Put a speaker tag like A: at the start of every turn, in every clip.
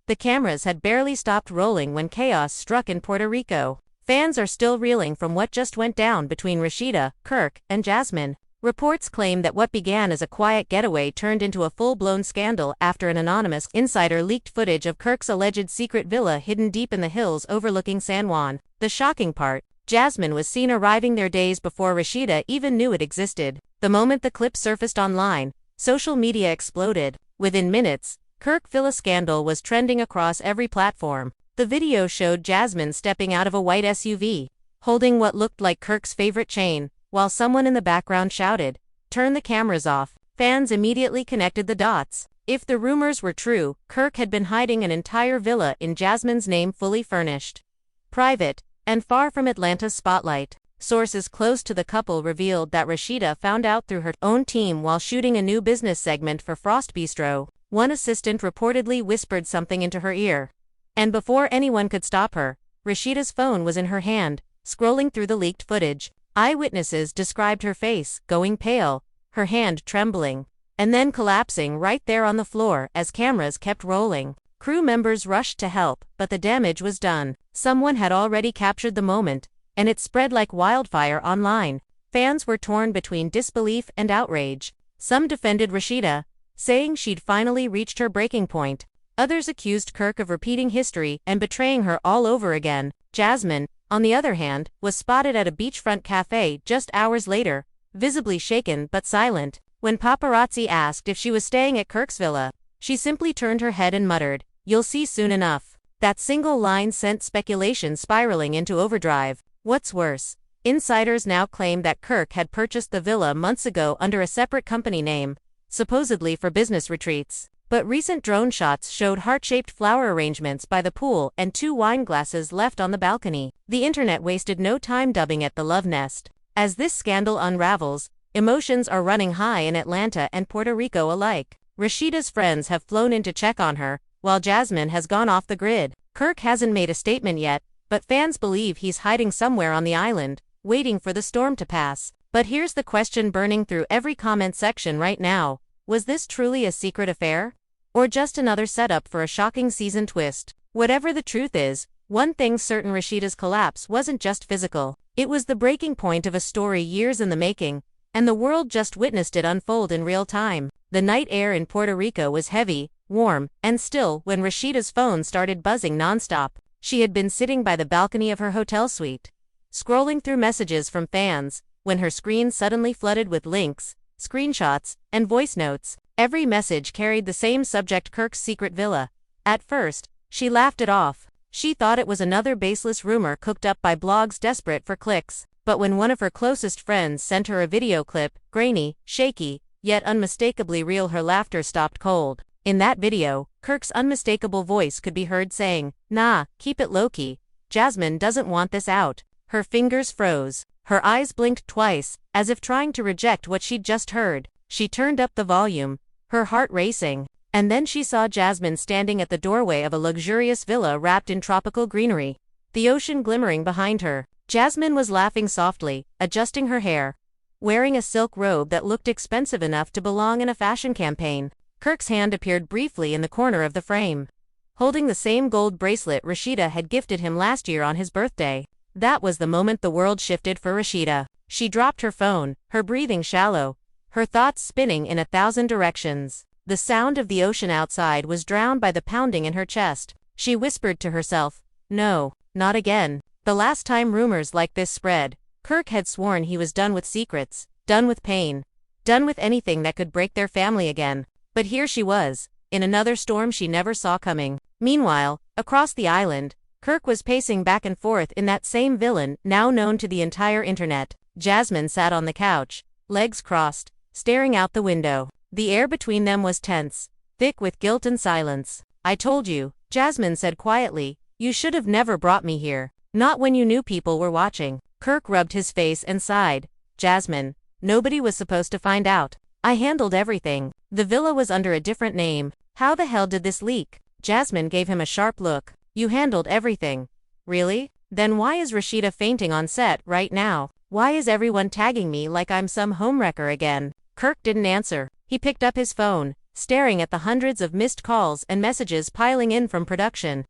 A: The cameras had barely stopped rolling when chaos struck in Puerto Rico. Fans are still reeling from what just went down between Rasheeda, Kirk, and Jasmine. Reports claim that what began as a quiet getaway turned into a full-blown scandal after an anonymous insider leaked footage of Kirk's alleged secret villa hidden deep in the hills overlooking San Juan. The shocking part, Jasmine was seen arriving there days before Rasheeda even knew it existed. The moment the clip surfaced online, social media exploded. Within minutes, Kirk villa scandal was trending across every platform. The video showed Jasmine stepping out of a white SUV, holding what looked like Kirk's favorite chain, while someone in the background shouted, "Turn the cameras off." Fans immediately connected the dots. If the rumors were true, Kirk had been hiding an entire villa in Jasmine's name, fully furnished, private, and far from Atlanta's spotlight. Sources close to the couple revealed that Rasheeda found out through her own team while shooting a new business segment for Frost Bistro. One assistant reportedly whispered something into her ear. And before anyone could stop her, Rasheeda's phone was in her hand, scrolling through the leaked footage. Eyewitnesses described her face going pale, her hand trembling, and then collapsing right there on the floor as cameras kept rolling. Crew members rushed to help, but the damage was done. Someone had already captured the moment, and it spread like wildfire online. Fans were torn between disbelief and outrage. Some defended Rasheeda, saying she'd finally reached her breaking point. Others accused Kirk of repeating history and betraying her all over again. Jasmine, on the other hand, was spotted at a beachfront cafe just hours later, visibly shaken but silent. When paparazzi asked if she was staying at Kirk's villa, she simply turned her head and muttered, "You'll see soon enough." That single line sent speculation spiraling into overdrive. What's worse, insiders now claim that Kirk had purchased the villa months ago under a separate company name, supposedly for business retreats. But recent drone shots showed heart-shaped flower arrangements by the pool and 2 wine glasses left on the balcony. The internet wasted no time dubbing it the love nest. As this scandal unravels, emotions are running high in Atlanta and Puerto Rico alike. Rasheeda's friends have flown in to check on her, while Jasmine has gone off the grid. Kirk hasn't made a statement yet, but fans believe he's hiding somewhere on the island, waiting for the storm to pass. But here's the question burning through every comment section right now. Was this truly a secret affair? Or just another setup for a shocking season twist? Whatever the truth is, one thing's certain: Rasheeda's collapse wasn't just physical. It was the breaking point of a story years in the making, and the world just witnessed it unfold in real time. The night air in Puerto Rico was heavy, warm, and still when Rasheeda's phone started buzzing nonstop. She had been sitting by the balcony of her hotel suite, scrolling through messages from fans, when her screen suddenly flooded with links, screenshots, and voice notes. Every message carried the same subject: Kirk's secret villa. At first, she laughed it off. She thought it was another baseless rumor cooked up by blogs desperate for clicks. But when one of her closest friends sent her a video clip, grainy, shaky, yet unmistakably real, her laughter stopped cold. In that video, Kirk's unmistakable voice could be heard saying, "Nah, keep it low-key. Jasmine doesn't want this out." Her fingers froze. Her eyes blinked twice, as if trying to reject what she'd just heard. She turned up the volume, her heart racing. And then she saw Jasmine standing at the doorway of a luxurious villa wrapped in tropical greenery, the ocean glimmering behind her. Jasmine was laughing softly, adjusting her hair, wearing a silk robe that looked expensive enough to belong in a fashion campaign. Kirk's hand appeared briefly in the corner of the frame, holding the same gold bracelet Rasheeda had gifted him last year on his birthday. That was the moment the world shifted for Rasheeda. She dropped her phone, her breathing shallow, her thoughts spinning in 1,000 directions. The sound of the ocean outside was drowned by the pounding in her chest. She whispered to herself, "No, not again." The last time rumors like this spread, Kirk had sworn he was done with secrets, done with pain, done with anything that could break their family again. But here she was, in another storm she never saw coming. Meanwhile, across the island, Kirk was pacing back and forth in that same villa now known to the entire internet. Jasmine sat on the couch, legs crossed, staring out the window. The air between them was tense, thick with guilt and silence. "I told you," Jasmine said quietly, "you should have never brought me here. Not when you knew people were watching." Kirk rubbed his face and sighed. "Jasmine, nobody was supposed to find out. I handled everything. The villa was under a different name. How the hell did this leak?" Jasmine gave him a sharp look. "You handled everything? Really? Then why is Rasheeda fainting on set right now? Why is everyone tagging me like I'm some homewrecker again?" Kirk didn't answer. He picked up his phone, staring at the hundreds of missed calls and messages piling in from production.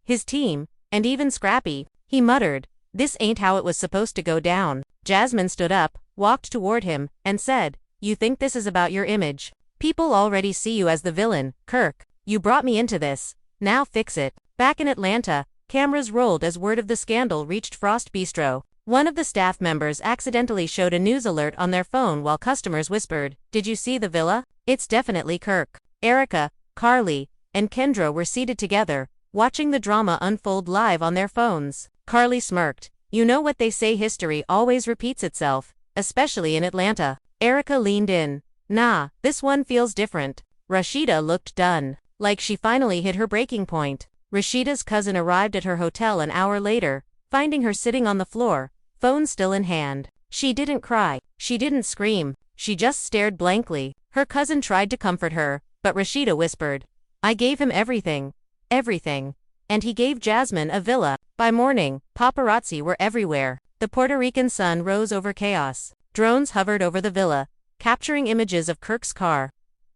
A: His team, and even Scrappy, he muttered, "This ain't how it was supposed to go down." Jasmine stood up, walked toward him, and said, "You think this is about your image? People already see you as the villain, Kirk. You brought me into this. Now fix it." Back in Atlanta, cameras rolled as word of the scandal reached Frost Bistro. One of the staff members accidentally showed a news alert on their phone while customers whispered, "Did you see the villa? It's definitely Kirk." Erica, Carly, and Kendra were seated together, watching the drama unfold live on their phones. Carly smirked. "You know what they say, history always repeats itself, especially in Atlanta." Erica leaned in. "Nah, this one feels different." Rasheeda looked done, like she finally hit her breaking point. Rasheeda's cousin arrived at her hotel an hour later, finding her sitting on the floor, phone still in hand. She didn't cry. She didn't scream. She just stared blankly. Her cousin tried to comfort her, but Rasheeda whispered, "I gave him everything. Everything. And he gave Jasmine a villa." By morning, paparazzi were everywhere. The Puerto Rican sun rose over chaos. Drones hovered over the villa, capturing images of Kirk's car,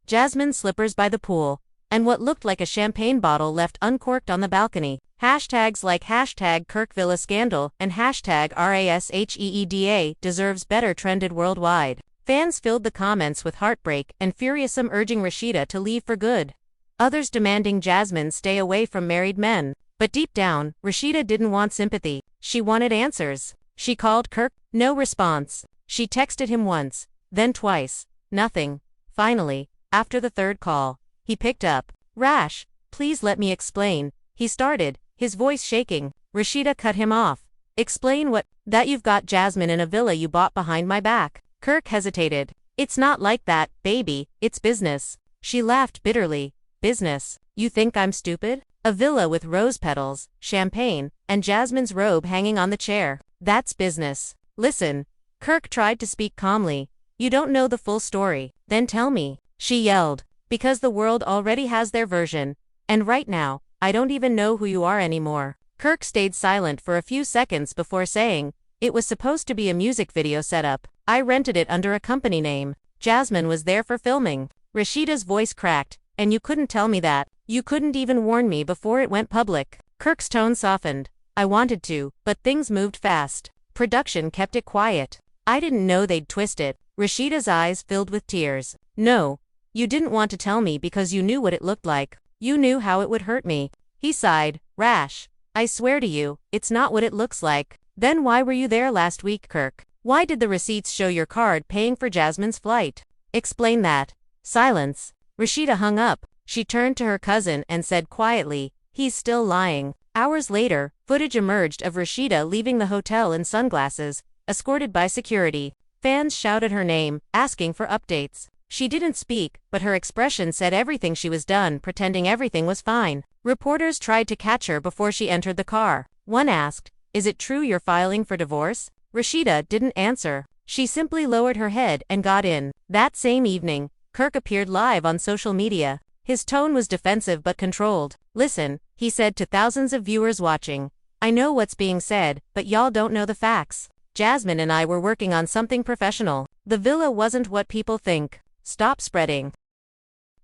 A: Jasmine's slippers by the pool, and what looked like a champagne bottle left uncorked on the balcony. Hashtags like #KirkVillaScandal and #RASHEEDA deserves better trended worldwide. Fans filled the comments with heartbreak and furiousism, urging Rasheeda to leave for good. Others demanding Jasmine stay away from married men. But deep down, Rasheeda didn't want sympathy. She wanted answers. She called Kirk. No response. She texted him once, then twice. Nothing. Finally, after the third call, he picked up. "Rash, please let me explain," he started, his voice shaking. Rasheeda cut him off. "Explain what?" "That you've got Jasmine in a villa you bought behind my back." Kirk hesitated. "It's not like that, baby, it's business." She laughed bitterly. "Business? You think I'm stupid? A villa with rose petals, champagne, and Jasmine's robe hanging on the chair. That's business. Listen." Kirk tried to speak calmly. "You don't know the full story. Then tell me," she yelled. "Because the world already has their version. And right now, I don't even know who you are anymore." Kirk stayed silent for a few seconds before saying, "It was supposed to be a music video setup. I rented it under a company name. Jasmine was there for filming." Rasheeda's voice cracked. "And you couldn't tell me that. You couldn't even warn me before it went public." Kirk's tone softened. "I wanted to, but things moved fast. Production kept it quiet. I didn't know they'd twist it." Rasheeda's eyes filled with tears. "No. You didn't want to tell me because you knew what it looked like. You knew how it would hurt me." He sighed. "Rash, I swear to you, it's not what it looks like." "Then why were you there last week, Kirk? Why did the receipts show your card paying for Jasmine's flight? Explain that." Silence. Rasheeda hung up. She turned to her cousin and said quietly, "He's still lying." Hours later, footage emerged of Rasheeda leaving the hotel in sunglasses, escorted by security. Fans shouted her name, asking for updates. She didn't speak, but her expression said everything. She was done pretending everything was fine. Reporters tried to catch her before she entered the car. One asked, "Is it true you're filing for divorce?" Rasheeda didn't answer. She simply lowered her head and got in. That same evening, Kirk appeared live on social media. His tone was defensive but controlled. "Listen," he said to thousands of viewers watching. "I know what's being said, but y'all don't know the facts. Jasmine and I were working on something professional. The villa wasn't what people think. Stop spreading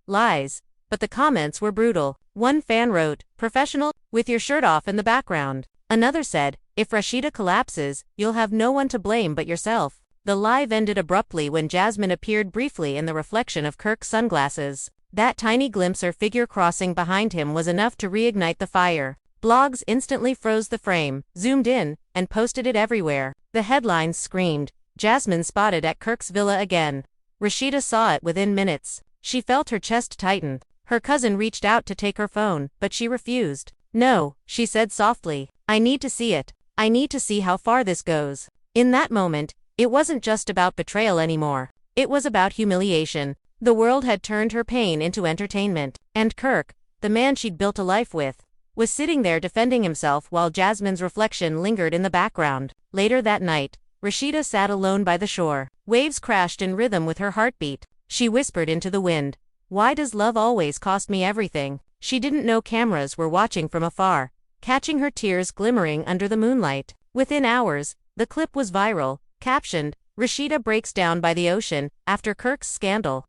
A: lies." But the comments were brutal. One fan wrote, "Professional? With your shirt off in the background." Another said, "If Rasheeda collapses, you'll have no one to blame but yourself." The live ended abruptly when Jasmine appeared briefly in the reflection of Kirk's sunglasses. That tiny glimpse, her figure crossing behind him, was enough to reignite the fire. Blogs instantly froze the frame, zoomed in, and posted it everywhere. The headlines screamed, "Jasmine spotted at Kirk's villa again." Rasheeda saw it within minutes. She felt her chest tighten. Her cousin reached out to take her phone, but she refused. "No," she said softly. "I need to see it. I need to see how far this goes." In that moment, it wasn't just about betrayal anymore. It was about humiliation. The world had turned her pain into entertainment. And Kirk, the man she'd built a life with, was sitting there defending himself while Jasmine's reflection lingered in the background. Later that night, Rasheeda sat alone by the shore. Waves crashed in rhythm with her heartbeat. She whispered into the wind, "Why does love always cost me everything?" She didn't know cameras were watching from afar, catching her tears glimmering under the moonlight. Within hours, the clip was viral, captioned, "Rasheeda breaks down by the ocean after Kirk's scandal."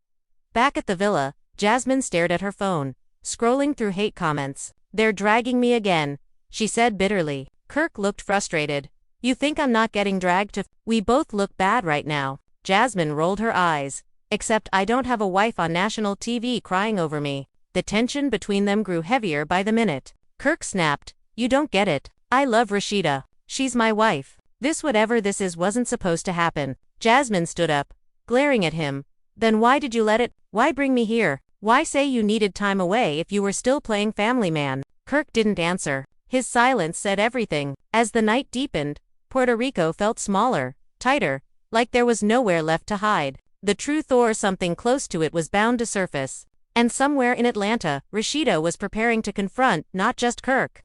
A: Back at the villa, Jasmine stared at her phone, scrolling through hate comments. "They're dragging me again," she said bitterly. Kirk looked frustrated. "You think I'm not getting dragged to We both look bad right now." Jasmine rolled her eyes. "Except I don't have a wife on national TV crying over me." The tension between them grew heavier by the minute. Kirk snapped, "You don't get it. I love Rasheeda. She's my wife. This whatever this is wasn't supposed to happen." Jasmine stood up, glaring at him. "Then why did you let it? Why bring me here? Why say you needed time away if you were still playing family man?" Kirk didn't answer. His silence said everything. As the night deepened, Puerto Rico felt smaller, tighter, like there was nowhere left to hide. The truth or something close to it was bound to surface. And somewhere in Atlanta, Rasheeda was preparing to confront not just Kirk,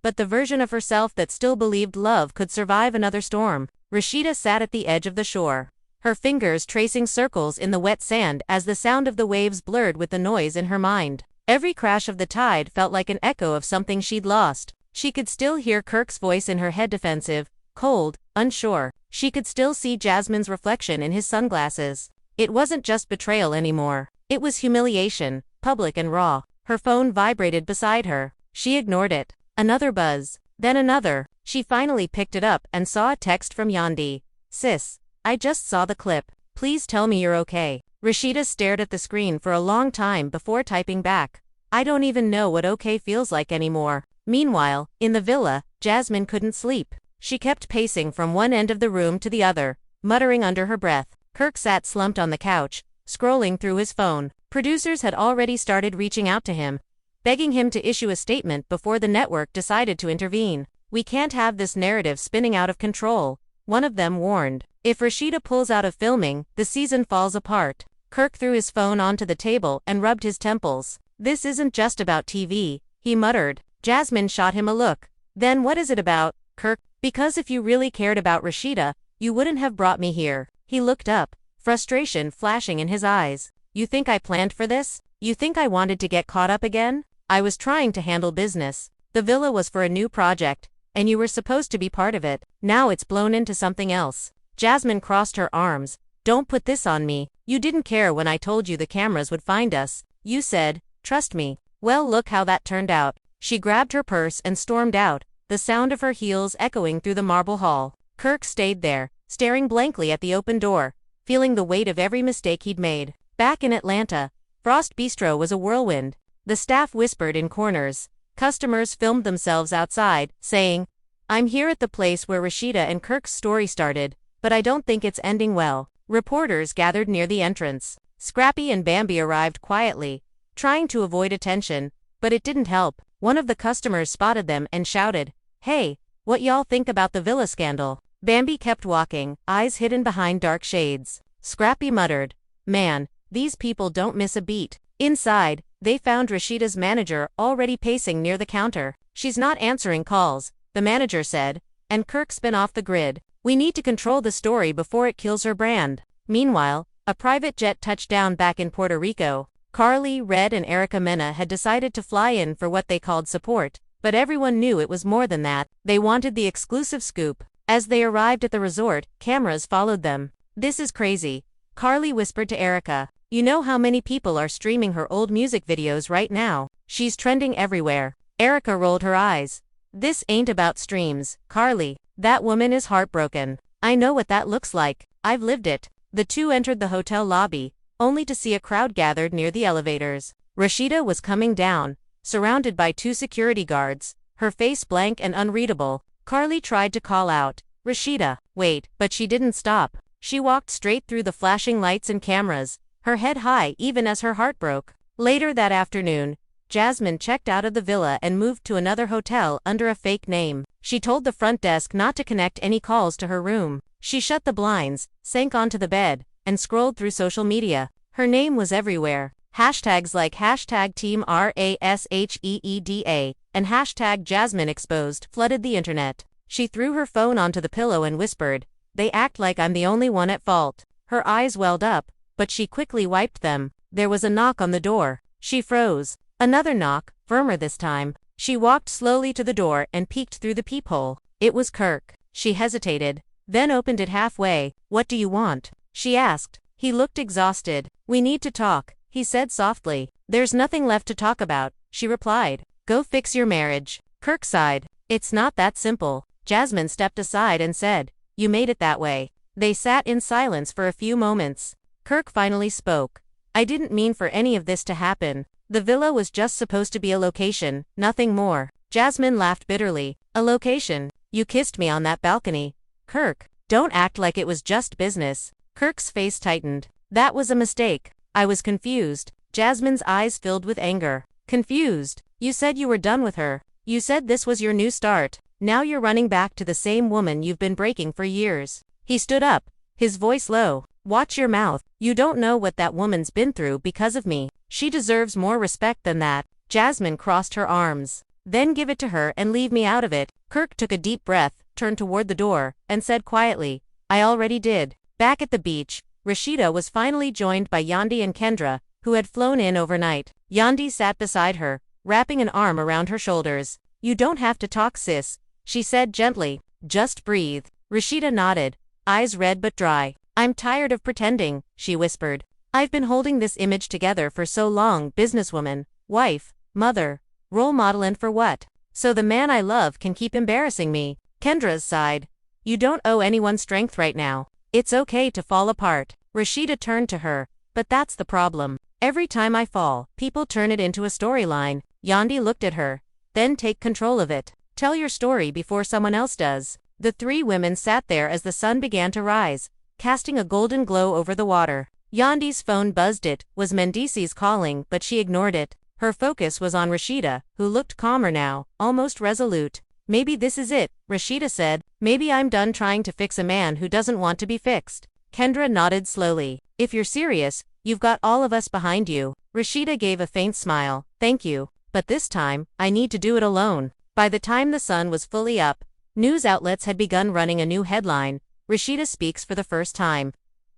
A: but the version of herself that still believed love could survive another storm. Rasheeda sat at the edge of the shore, her fingers tracing circles in the wet sand as the sound of the waves blurred with the noise in her mind. Every crash of the tide felt like an echo of something she'd lost. She could still hear Kirk's voice in her head, defensive, cold, unsure. She could still see Jasmine's reflection in his sunglasses. It wasn't just betrayal anymore. It was humiliation, public and raw. Her phone vibrated beside her. She ignored it. Another buzz. Then another. She finally picked it up and saw a text from Yandi. "Sis, I just saw the clip. Please tell me you're okay." Rasheeda stared at the screen for a long time before typing back. "I don't even know what okay feels like anymore." Meanwhile, in the villa, Jasmine couldn't sleep. She kept pacing from one end of the room to the other, muttering under her breath. Kirk sat slumped on the couch, scrolling through his phone. Producers had already started reaching out to him, begging him to issue a statement before the network decided to intervene. "We can't have this narrative spinning out of control," one of them warned. "If Rasheeda pulls out of filming, the season falls apart." Kirk threw his phone onto the table and rubbed his temples. "This isn't just about TV," he muttered. Jasmine shot him a look. "Then what is it about, Kirk? Because if you really cared about Rasheeda, you wouldn't have brought me here." He looked up, frustration flashing in his eyes. "You think I planned for this? You think I wanted to get caught up again? I was trying to handle business. The villa was for a new project, and you were supposed to be part of it. Now it's blown into something else." Jasmine crossed her arms. "Don't put this on me. You didn't care when I told you the cameras would find us. You said, trust me. Well, look how that turned out." She grabbed her purse and stormed out, the sound of her heels echoing through the marble hall. Kirk stayed there, staring blankly at the open door, feeling the weight of every mistake he'd made. Back in Atlanta, Frost Bistro was a whirlwind. The staff whispered in corners. Customers filmed themselves outside, saying, "I'm here at the place where Rasheeda and Kirk's story started, but I don't think it's ending well." Reporters gathered near the entrance. Scrappy and Bambi arrived quietly, trying to avoid attention, but it didn't help. One of the customers spotted them and shouted, "Hey, what y'all think about the villa scandal?" Bambi kept walking, eyes hidden behind dark shades. Scrappy muttered, "Man, these people don't miss a beat." Inside, they found Rasheeda's manager already pacing near the counter. "She's not answering calls," the manager said, and Kirk spun off the grid. "We need to control the story before it kills her brand." Meanwhile, a private jet touched down back in Puerto Rico. Carly, Red and Erica Mena had decided to fly in for what they called support, but everyone knew it was more than that. They wanted the exclusive scoop. As they arrived at the resort, cameras followed them. "This is crazy," Carly whispered to Erica. "You know how many people are streaming her old music videos right now? She's trending everywhere." Erica rolled her eyes. "This ain't about streams, Carly. That woman is heartbroken. I know what that looks like. I've lived it." The two entered the hotel lobby, only to see a crowd gathered near the elevators. Rasheeda was coming down, surrounded by two security guards, her face blank and unreadable. Carly tried to call out, "Rasheeda, wait," but she didn't stop. She walked straight through the flashing lights and cameras, her head high even as her heart broke. Later that afternoon, Jasmine checked out of the villa and moved to another hotel under a fake name. She told the front desk not to connect any calls to her room. She shut the blinds, sank onto the bed, and scrolled through social media. Her name was everywhere. Hashtags like #TeamRasheeda and #JasmineExposed flooded the internet. She threw her phone onto the pillow and whispered, "They act like I'm the only one at fault." Her eyes welled up, but she quickly wiped them. There was a knock on the door. She froze. Another knock, firmer this time. She walked slowly to the door and peeked through the peephole. It was Kirk. She hesitated, then opened it halfway. "What do you want?" she asked. He looked exhausted. "We need to talk," he said softly. There's nothing left to talk about, she replied. Go fix your marriage. Kirk sighed. It's not that simple. Jasmine stepped aside and said, you made it that way. They sat in silence for a few moments. Kirk finally spoke. I didn't mean for any of this to happen. The villa was just supposed to be a location, nothing more. Jasmine laughed bitterly. A location? You kissed me on that balcony. Kirk, don't act like it was just business. Kirk's face tightened. That was a mistake. I was confused. Jasmine's eyes filled with anger. Confused? You said you were done with her. You said this was your new start. Now you're running back to the same woman you've been breaking for years. He stood up, his voice low. Watch your mouth. You don't know what that woman's been through because of me. She deserves more respect than that. Jasmine crossed her arms. Then give it to her and leave me out of it. Kirk took a deep breath, turned toward the door, and said quietly, I already did. Back at the beach, Rasheeda was finally joined by Yandi and Kendra, who had flown in overnight. Yandi sat beside her, wrapping an arm around her shoulders. You don't have to talk, sis, she said gently. Just breathe. Rasheeda nodded, eyes red but dry. I'm tired of pretending, she whispered. I've been holding this image together for so long, businesswoman, wife, mother, role model, and for what? So the man I love can keep embarrassing me. Kendra sighed. You don't owe anyone strength right now. It's okay to fall apart. Rasheeda turned to her. But that's the problem. Every time I fall, people turn it into a storyline. Yandi looked at her. Then take control of it. Tell your story before someone else does. The three women sat there as the sun began to rise, casting a golden glow over the water. Yandi's phone buzzed. It was Mendici's calling, but she ignored it. Her focus was on Rasheeda, who looked calmer now, almost resolute. Maybe this is it, Rasheeda said. Maybe I'm done trying to fix a man who doesn't want to be fixed. Kendra nodded slowly. If you're serious, you've got all of us behind you. Rasheeda gave a faint smile. Thank you. But this time, I need to do it alone. By the time the sun was fully up, news outlets had begun running a new headline. Rasheeda speaks for the first time.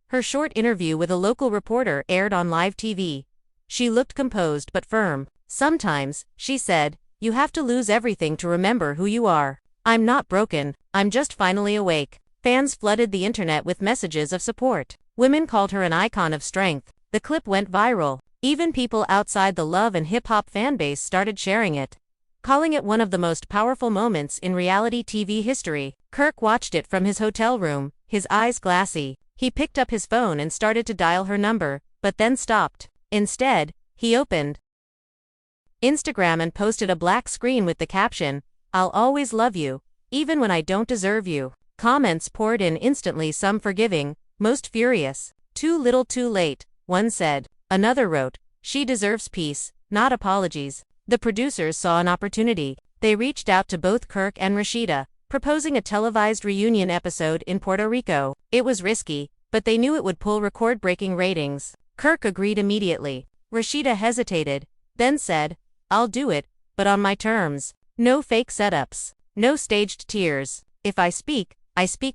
A: Her short interview with a local reporter aired on live TV. She looked composed but firm. Sometimes, she said, you have to lose everything to remember who you are. I'm not broken, I'm just finally awake. Fans flooded the internet with messages of support. Women called her an icon of strength. The clip went viral. Even people outside the love and hip-hop fanbase started sharing it, calling it one of the most powerful moments in reality TV history. Kirk watched it from his hotel room, his eyes glassy. He picked up his phone and started to dial her number, but then stopped. Instead, he opened Instagram and posted a black screen with the caption, I'll always love you, even when I don't deserve you. Comments poured in instantly, some forgiving, most furious. Too little too late, one said. Another wrote, she deserves peace, not apologies. The producers saw an opportunity. They reached out to both Kirk and Rasheeda, proposing a televised reunion episode in Puerto Rico. It was risky, but they knew it would pull record-breaking ratings. Kirk agreed immediately. Rasheeda hesitated, then said, I'll do it, but on my terms. No fake setups. No staged tears. If I speak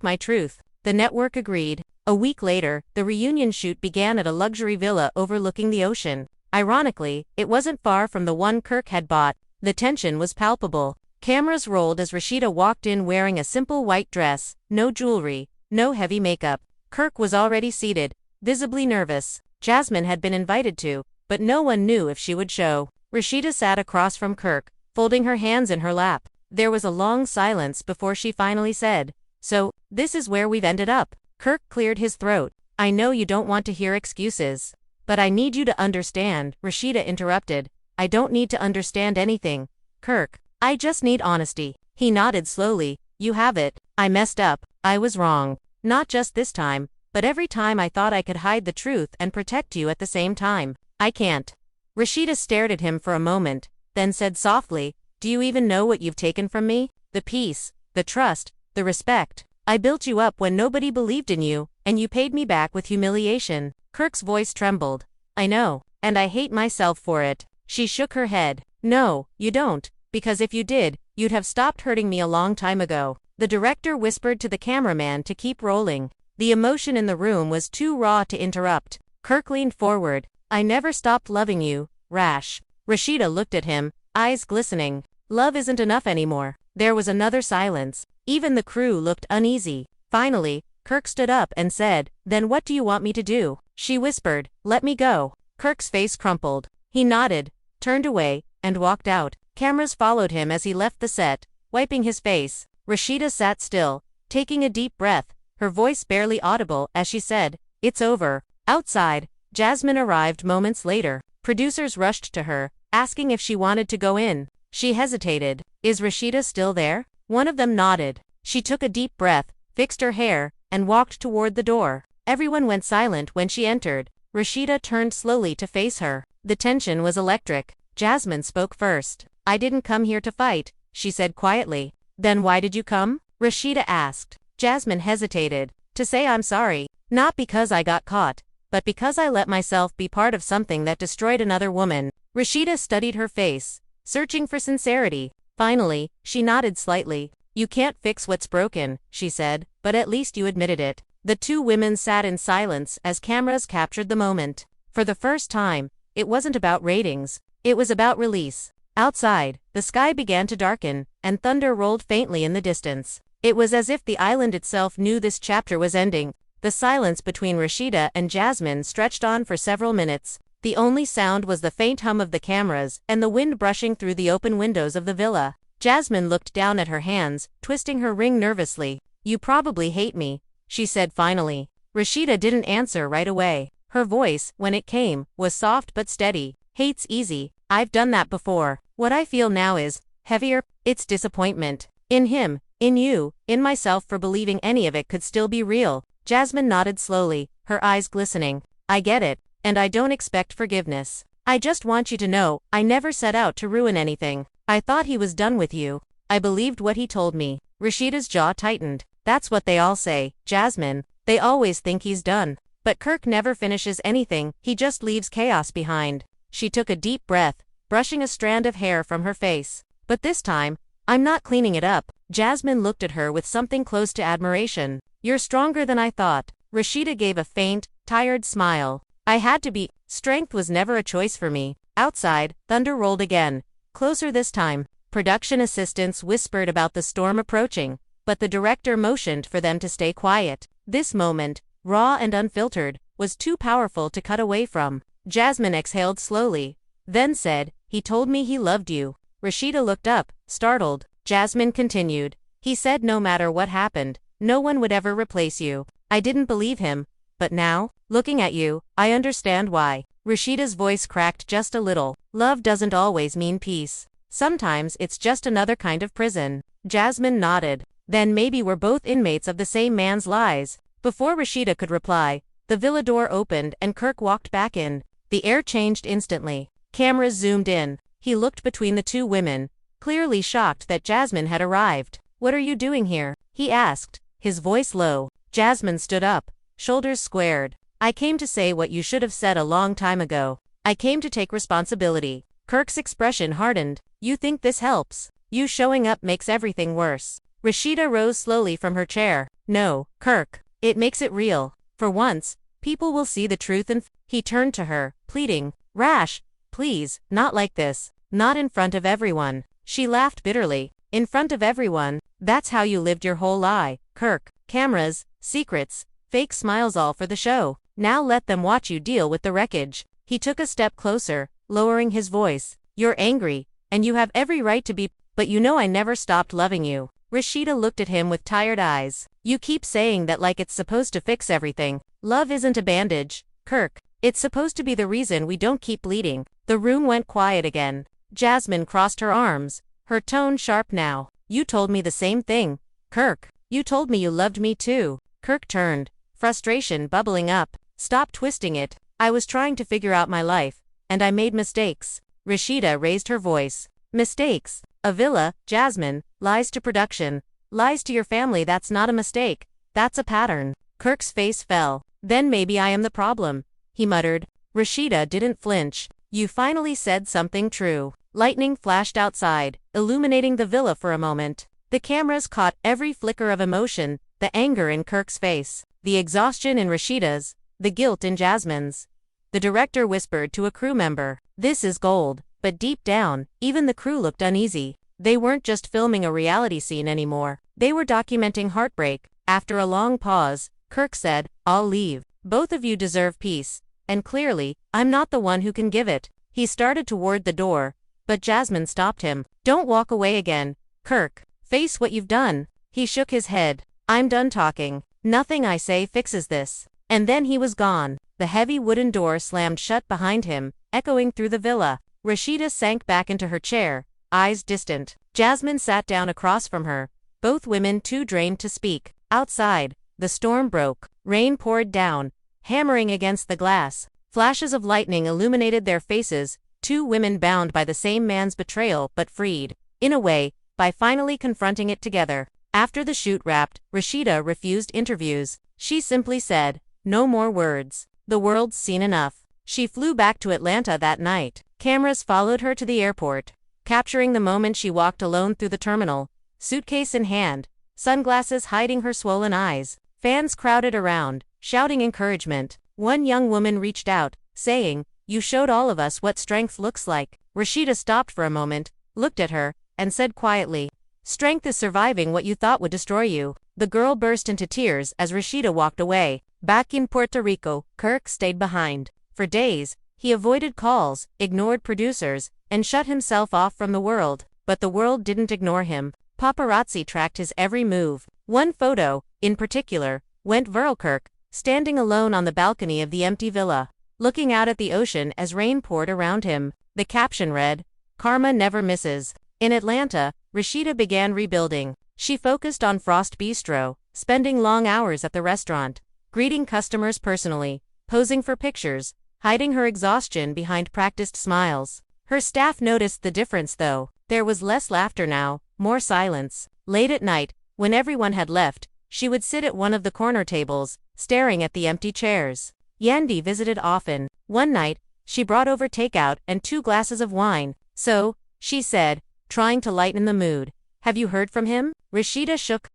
A: my truth. The network agreed. A week later, the reunion shoot began at a luxury villa overlooking the ocean. Ironically, it wasn't far from the one Kirk had bought. The tension was palpable. Cameras rolled as Rasheeda walked in wearing a simple white dress, no jewelry, no heavy makeup. Kirk was already seated, visibly nervous. Jasmine had been invited to, but no one knew if she would show. Rasheeda sat across from Kirk, folding her hands in her lap. There was a long silence before she finally said, So, this is where we've ended up. Kirk cleared his throat. I know you don't want to hear excuses. But I need you to understand, Rasheeda interrupted. I don't need to understand anything, Kirk. I just need honesty. He nodded slowly. You have it. I messed up. I was wrong. Not just this time, but every time I thought I could hide the truth and protect you at the same time. I can't. Rasheeda stared at him for a moment, then said softly, Do you even know what you've taken from me? The peace, the trust, the respect. I built you up when nobody believed in you, and you paid me back with humiliation. Kirk's voice trembled. I know, and I hate myself for it. She shook her head. No, you don't, because if you did, you'd have stopped hurting me a long time ago. The director whispered to the cameraman to keep rolling. The emotion in the room was too raw to interrupt. Kirk leaned forward. I never stopped loving you, Rash. Rasheeda looked at him, eyes glistening. Love isn't enough anymore. There was another silence. Even the crew looked uneasy. Finally, Kirk stood up and said, Then what do you want me to do? She whispered, Let me go. Kirk's face crumpled. He nodded, turned away, and walked out. Cameras followed him as he left the set, wiping his face. Rasheeda sat still, taking a deep breath, her voice barely audible as she said, "It's over." Outside, Jasmine arrived moments later. Producers rushed to her, asking if she wanted to go in. She hesitated. "Is Rasheeda still there?" One of them nodded. She took a deep breath, fixed her hair, and walked toward the door. Everyone went silent when she entered. Rasheeda turned slowly to face her. The tension was electric. Jasmine spoke first. "I didn't come here to fight," she said quietly. "Then why did you come?" Rasheeda asked. Jasmine hesitated. "To say I'm sorry. Not because I got caught, but because I let myself be part of something that destroyed another woman." Rasheeda studied her face, searching for sincerity. Finally, she nodded slightly. "You can't fix what's broken," she said, "but at least you admitted it." The two women sat in silence as cameras captured the moment. For the first time, it wasn't about ratings. It was about release. Outside, the sky began to darken, and thunder rolled faintly in the distance. It was as if the island itself knew this chapter was ending. The silence between Rasheeda and Jasmine stretched on for several minutes. The only sound was the faint hum of the cameras and the wind brushing through the open windows of the villa. Jasmine looked down at her hands, twisting her ring nervously. "You probably hate me," she said finally. Rasheeda didn't answer right away. Her voice, when it came, was soft but steady. "Hate's easy. I've done that before. What I feel now is heavier. It's disappointment. In him, in you, in myself for believing any of it could still be real." Jasmine nodded slowly, her eyes glistening. "I get it, and I don't expect forgiveness. I just want you to know, I never set out to ruin anything. I thought he was done with you. I believed what he told me." Rasheeda's jaw tightened. "That's what they all say, Jasmine. They always think he's done. But Kirk never finishes anything, he just leaves chaos behind." She took a deep breath, brushing a strand of hair from her face. "But this time, I'm not cleaning it up." Jasmine looked at her with something close to admiration. "You're stronger than I thought." Rasheeda gave a faint, tired smile. "I had to be. Strength was never a choice for me." Outside, thunder rolled again. Closer this time. Production assistants whispered about the storm approaching, but the director motioned for them to stay quiet. This moment, raw and unfiltered, was too powerful to cut away from. Jasmine exhaled slowly, then said, "He told me he loved you." Rasheeda looked up, startled. Jasmine continued, "He said no matter what happened, no one would ever replace you." I didn't believe him, but now, looking at you, I understand why. Rasheeda's voice cracked just a little. "Love doesn't always mean peace. Sometimes it's just another kind of prison." Jasmine nodded. "Then maybe we're both inmates of the same man's lies." Before Rasheeda could reply, the villa door opened and Kirk walked back in. The air changed instantly. Cameras zoomed in. He looked between the two women, clearly shocked that Jasmine had arrived. "What are you doing here?" he asked, his voice low. Jasmine stood up, shoulders squared. "I came to say what you should have said a long time ago. I came to take responsibility." Kirk's expression hardened. "You think this helps? You showing up makes everything worse." Rasheeda rose slowly from her chair. "No, Kirk. It makes it real. For once, people will see the truth and..." He turned to her, pleading, "Rash, please, not like this. Not in front of everyone." She laughed bitterly. "In front of everyone? That's how you lived your whole lie, Kirk. Cameras, secrets, fake smiles, all for the show. Now let them watch you deal with the wreckage." He took a step closer, lowering his voice. "You're angry, and you have every right to be, but you know I never stopped loving you." Rasheeda looked at him with tired eyes. "You keep saying that like it's supposed to fix everything. Love isn't a bandage, Kirk. It's supposed to be the reason we don't keep bleeding." The room went quiet again. Jasmine crossed her arms, her tone sharp now. "You told me the same thing, Kirk. You told me you loved me too." Kirk turned, frustration bubbling up. "Stop twisting it. I was trying to figure out my life, and I made mistakes." Rasheeda raised her voice. "Mistakes? A villa, Jasmine, lies to production, lies to your family. That's not a mistake. That's a pattern." Kirk's face fell. "Then maybe I am the problem," he muttered. Rasheeda didn't flinch. "You finally said something true." Lightning flashed outside, illuminating the villa for a moment. The cameras caught every flicker of emotion, the anger in Kirk's face, the exhaustion in Rasheeda's, the guilt in Jasmine's. The director whispered to a crew member, "This is gold." But deep down, even the crew looked uneasy. They weren't just filming a reality scene anymore. They were documenting heartbreak. After a long pause, Kirk said, "I'll leave. Both of you deserve peace. And clearly, I'm not the one who can give it." He started toward the door, but Jasmine stopped him. Don't walk away again, Kirk. Face what you've done. He shook his head. I'm done talking. Nothing I say fixes this. And then he was gone. The heavy wooden door slammed shut behind him, echoing through the villa. Rasheeda sank back into her chair, eyes distant. Jasmine sat down across from her, both women too drained to speak. Outside, the storm broke. Rain poured down, hammering against the glass. Flashes of lightning illuminated their faces, two women bound by the same man's betrayal but freed, in a way, by finally confronting it together. After the shoot wrapped, Rasheeda refused interviews. She simply said, "No more words. The world's seen enough." She flew back to Atlanta that night. Cameras followed her to the airport, capturing the moment she walked alone through the terminal, suitcase in hand, sunglasses hiding her swollen eyes. Fans crowded around, shouting encouragement. One young woman reached out, saying, "You showed all of us what strength looks like." Rasheeda stopped for a moment, looked at her, and said quietly, "Strength is surviving what you thought would destroy you." The girl burst into tears as Rasheeda walked away. Back in Puerto Rico, Kirk stayed behind. For days, he avoided calls, ignored producers, and shut himself off from the world. But the world didn't ignore him. Paparazzi tracked his every move. One photo, in particular, went viral. Kirk, standing alone on the balcony of the empty villa, looking out at the ocean as rain poured around him. The caption read, "Karma never misses." In Atlanta, Rasheeda began rebuilding. She focused on Frost Bistro, spending long hours at the restaurant, greeting customers personally, posing for pictures, hiding her exhaustion behind practiced smiles. Her staff noticed the difference though. There was less laughter now, more silence. Late at night, when everyone had left, she would sit at one of the corner tables, staring at the empty chairs. Yandy visited often. One night, she brought over takeout and 2 glasses of wine. "So," she said, trying to lighten the mood, "have you heard from him?" Rasheeda shook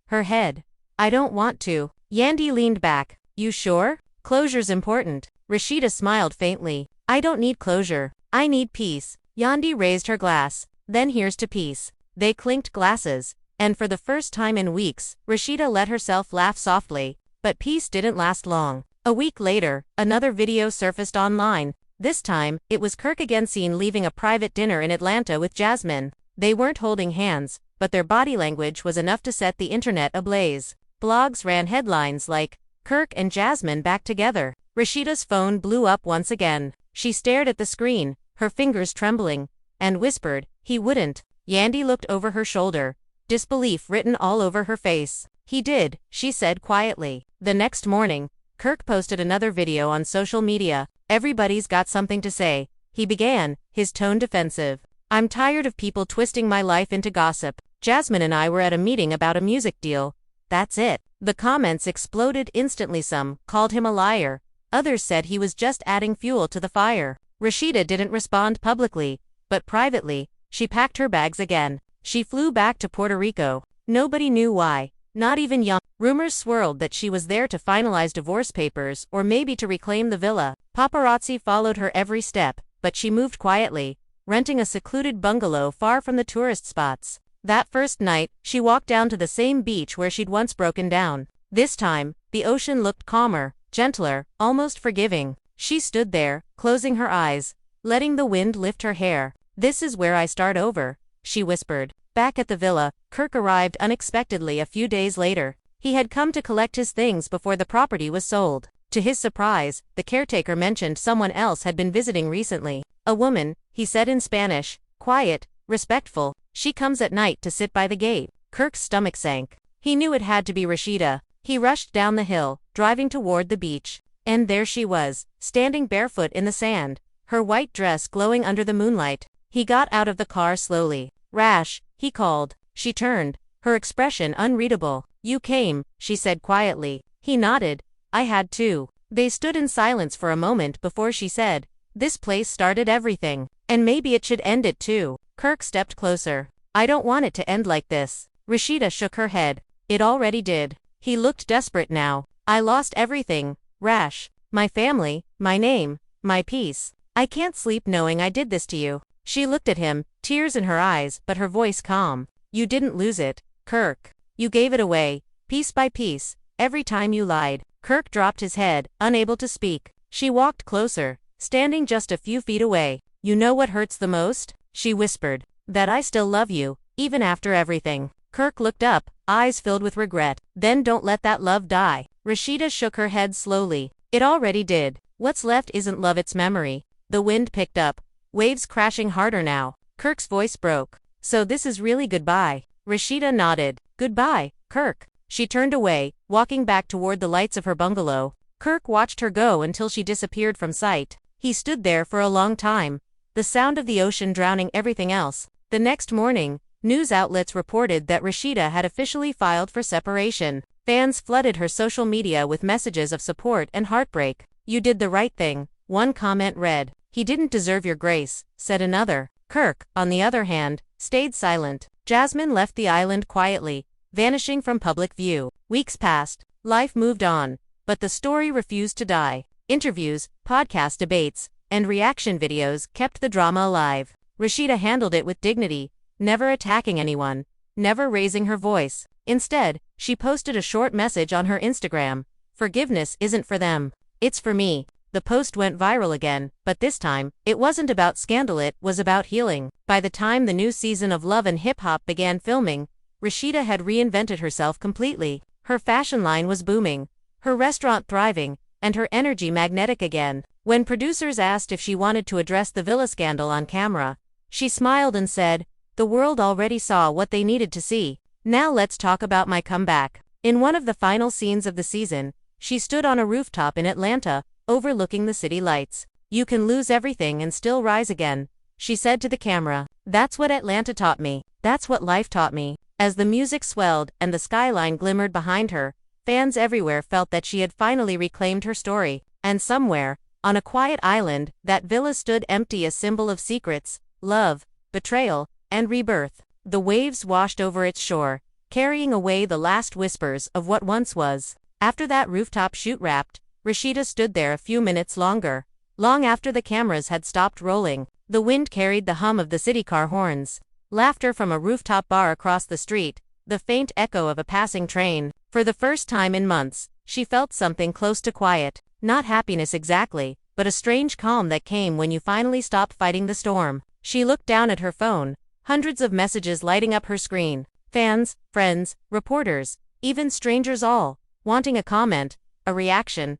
A: her head. "I don't want to." Yandy leaned back. "You sure? Closure's important." Rasheeda smiled faintly. "I don't need closure. I need peace." Yandy raised her glass. "Then here's to peace." They clinked glasses, and for the first time in weeks, Rasheeda let herself laugh softly. But peace didn't last long. A week later, another video surfaced online. This time, it was Kirk again seen leaving a private dinner in Atlanta with Jasmine. They weren't holding hands, but their body language was enough to set the internet ablaze. Blogs ran headlines like, "Kirk and Jasmine back together." Rasheeda's phone blew up once again. She stared at the screen, her fingers trembling, and whispered, "He wouldn't." Yandy looked over her shoulder, disbelief written all over her face. "He did," she said quietly. The next morning, Kirk posted another video on social media. "Everybody's got something to say," he began, his tone defensive. "I'm tired of people twisting my life into gossip. Jasmine and I were at a meeting about a music deal. That's it." The comments exploded instantly. Some called him a liar. Others said he was just adding fuel to the fire. Rasheeda didn't respond publicly, but privately, she packed her bags again. She flew back to Puerto Rico. Nobody knew why, not even young. Rumors swirled that she was there to finalize divorce papers or maybe to reclaim the villa. Paparazzi followed her every step, but she moved quietly, renting a secluded bungalow far from the tourist spots. That first night, she walked down to the same beach where she'd once broken down. This time, the ocean looked calmer, gentler, almost forgiving. She stood there, closing her eyes, letting the wind lift her hair. "This is where I start over," she whispered. Back at the villa, Kirk arrived unexpectedly a few days later. He had come to collect his things before the property was sold. To his surprise, the caretaker mentioned someone else had been visiting recently. "A woman," he said in Spanish, "quiet, respectful. She comes at night to sit by the gate." Kirk's stomach sank. He knew it had to be Rasheeda. He rushed down the hill, driving toward the beach. And there she was, standing barefoot in the sand, her white dress glowing under the moonlight. He got out of the car slowly. "Rash," he called. She turned, her expression unreadable. "You came," she said quietly. He nodded. "I had to." They stood in silence for a moment before she said, "This place started everything. And maybe it should end it too." Kirk stepped closer. "I don't want it to end like this." Rasheeda shook her head. "It already did." He looked desperate now. "I lost everything, Rash. My family, my name, my peace. I can't sleep knowing I did this to you." She looked at him, tears in her eyes, but her voice calm. "You didn't lose it, Kirk. You gave it away, piece by piece, every time you lied." Kirk dropped his head, unable to speak. She walked closer, standing just a few feet away. "You know what hurts the most?" she whispered. "That I still love you, even after everything." Kirk looked up, eyes filled with regret. "Then don't let that love die." Rasheeda shook her head slowly. "It already did. What's left isn't love, it's memory." The wind picked up, waves crashing harder now. Kirk's voice broke. "So this is really goodbye?" Rasheeda nodded. "Goodbye, Kirk." She turned away, walking back toward the lights of her bungalow. Kirk watched her go until she disappeared from sight. He stood there for a long time, the sound of the ocean drowning everything else. The next morning, news outlets reported that Rasheeda had officially filed for separation. Fans flooded her social media with messages of support and heartbreak. "You did the right thing," one comment read. "He didn't deserve your grace," said another. Kirk, on the other hand, stayed silent. Jasmine left the island quietly, vanishing from public view. Weeks passed, life moved on, but the story refused to die. Interviews, podcast debates, and reaction videos kept the drama alive. Rasheeda handled it with dignity, never attacking anyone, never raising her voice. Instead, she posted a short message on her Instagram. "Forgiveness isn't for them. It's for me." The post went viral again, but this time, it wasn't about scandal, it was about healing. By the time the new season of Love and Hip Hop began filming, Rasheeda had reinvented herself completely. Her fashion line was booming, her restaurant thriving, and her energy magnetic again. When producers asked if she wanted to address the villa scandal on camera, she smiled and said, "The world already saw what they needed to see. Now let's talk about my comeback." In one of the final scenes of the season, she stood on a rooftop in Atlanta, overlooking the city lights. "You can lose everything and still rise again," she said to the camera. "That's what Atlanta taught me. That's what life taught me." As the music swelled and the skyline glimmered behind her, fans everywhere felt that she had finally reclaimed her story. And somewhere, on a quiet island, that villa stood empty, a symbol of secrets, love, betrayal, and rebirth. The waves washed over its shore, carrying away the last whispers of what once was. After that rooftop shoot wrapped, Rasheeda stood there a few minutes longer, long after the cameras had stopped rolling. The wind carried the hum of the city car horns, laughter from a rooftop bar across the street, the faint echo of a passing train. For the first time in months, she felt something close to quiet. Not happiness exactly, but a strange calm that came when you finally stopped fighting the storm. She looked down at her phone, hundreds of messages lighting up her screen. Fans, friends, reporters, even strangers, all wanting a comment, a reaction,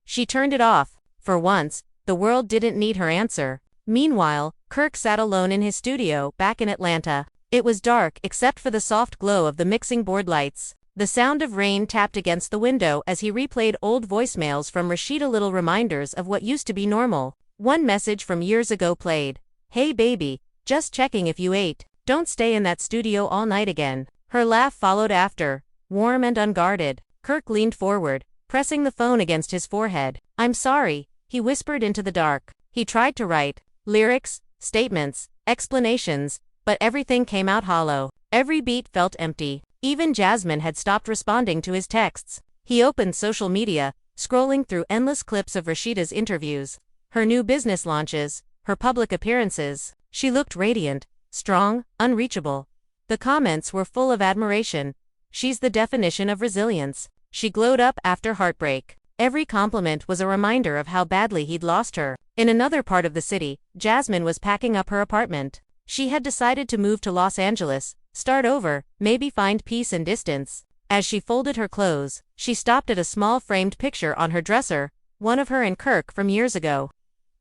A: She turned it off. For once, the world didn't need her answer. Meanwhile, Kirk sat alone in his studio, back in Atlanta. It was dark except for the soft glow of the mixing board lights. The sound of rain tapped against the window as he replayed old voicemails from Rasheeda, little reminders of what used to be normal. One message from years ago played. "Hey baby, just checking if you ate. Don't stay in that studio all night again." Her laugh followed after, warm and unguarded. Kirk leaned forward, pressing the phone against his forehead. "I'm sorry," he whispered into the dark. He tried to write lyrics, statements, explanations, but everything came out hollow. Every beat felt empty. Even Jasmine had stopped responding to his texts. He opened social media, scrolling through endless clips of Rasheeda's interviews, her new business launches, her public appearances. She looked radiant, strong, unreachable. The comments were full of admiration. "She's the definition of resilience." She glowed up after heartbreak. Every compliment was a reminder of how badly he'd lost her. In another part of the city, Jasmine was packing up her apartment. She had decided to move to Los Angeles, start over, maybe find peace and distance. As she folded her clothes, she stopped at a small framed picture on her dresser, one of her and Kirk from years ago.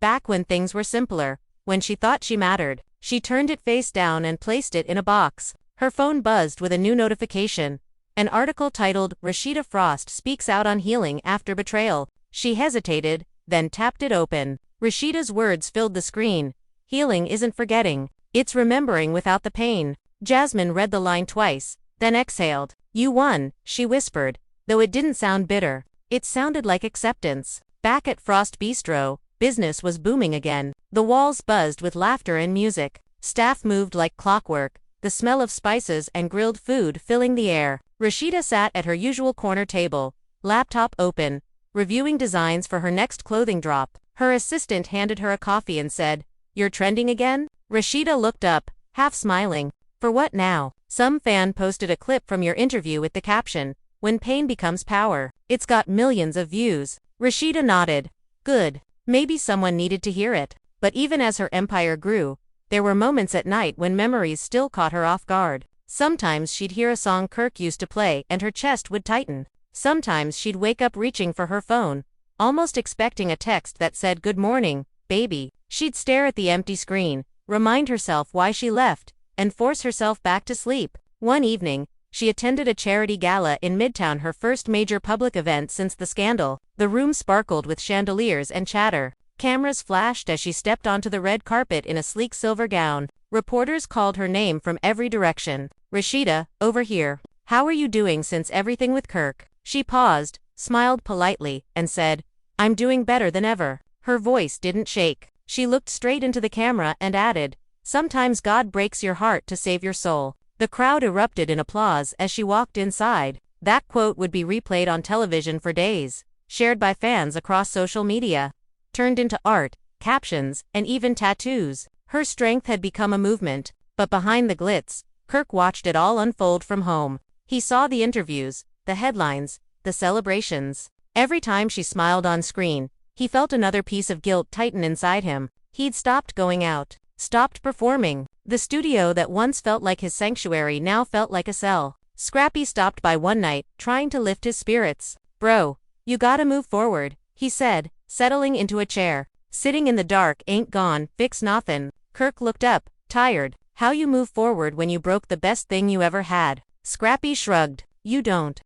A: Back when things were simpler, when she thought she mattered. She turned it face down and placed it in a box. Her phone buzzed with a new notification. An article titled, "Rasheeda Frost Speaks Out on Healing After Betrayal." She hesitated, then tapped it open. Rasheeda's words filled the screen. "Healing isn't forgetting. It's remembering without the pain." Jasmine read the line twice, then exhaled. "You won," she whispered, though it didn't sound bitter. It sounded like acceptance. Back at Frost Bistro, business was booming again. The walls buzzed with laughter and music. Staff moved like clockwork, the smell of spices and grilled food filling the air. Rasheeda sat at her usual corner table, laptop open, reviewing designs for her next clothing drop. Her assistant handed her a coffee and said, "You're trending again?" Rasheeda looked up, half smiling. "For what now?" Some fan posted a clip from your interview with the caption, "When pain becomes power." It's got millions of views. Rasheeda nodded. "Good. Maybe someone needed to hear it. But even as her empire grew, there were moments at night when memories still caught her off guard. Sometimes she'd hear a song Kirk used to play and her chest would tighten. Sometimes she'd wake up reaching for her phone, almost expecting a text that said "Good morning, baby." She'd stare at the empty screen, remind herself why she left, and force herself back to sleep. One evening, she attended a charity gala in Midtown, her first major public event since the scandal. The room sparkled with chandeliers and chatter. Cameras flashed as she stepped onto the red carpet in a sleek silver gown. Reporters called her name from every direction. "Rasheeda, over here. How are you doing since everything with Kirk?" She paused, smiled politely, and said, "I'm doing better than ever." Her voice didn't shake. She looked straight into the camera and added, "Sometimes God breaks your heart to save your soul." The crowd erupted in applause as she walked inside. That quote would be replayed on television for days, shared by fans across social media, turned into art, captions, and even tattoos. Her strength had become a movement, but behind the glitz, Kirk watched it all unfold from home. He saw the interviews, the headlines, the celebrations. Every time she smiled on screen, he felt another piece of guilt tighten inside him. He'd stopped going out, stopped performing. The studio that once felt like his sanctuary now felt like a cell. Scrappy stopped by one night, trying to lift his spirits. "Bro, you gotta move forward," he said, settling into a chair. "Sitting in the dark ain't gone fix nothin'." Kirk looked up, tired. "How you move forward when you broke the best thing you ever had?" Scrappy shrugged. "You don't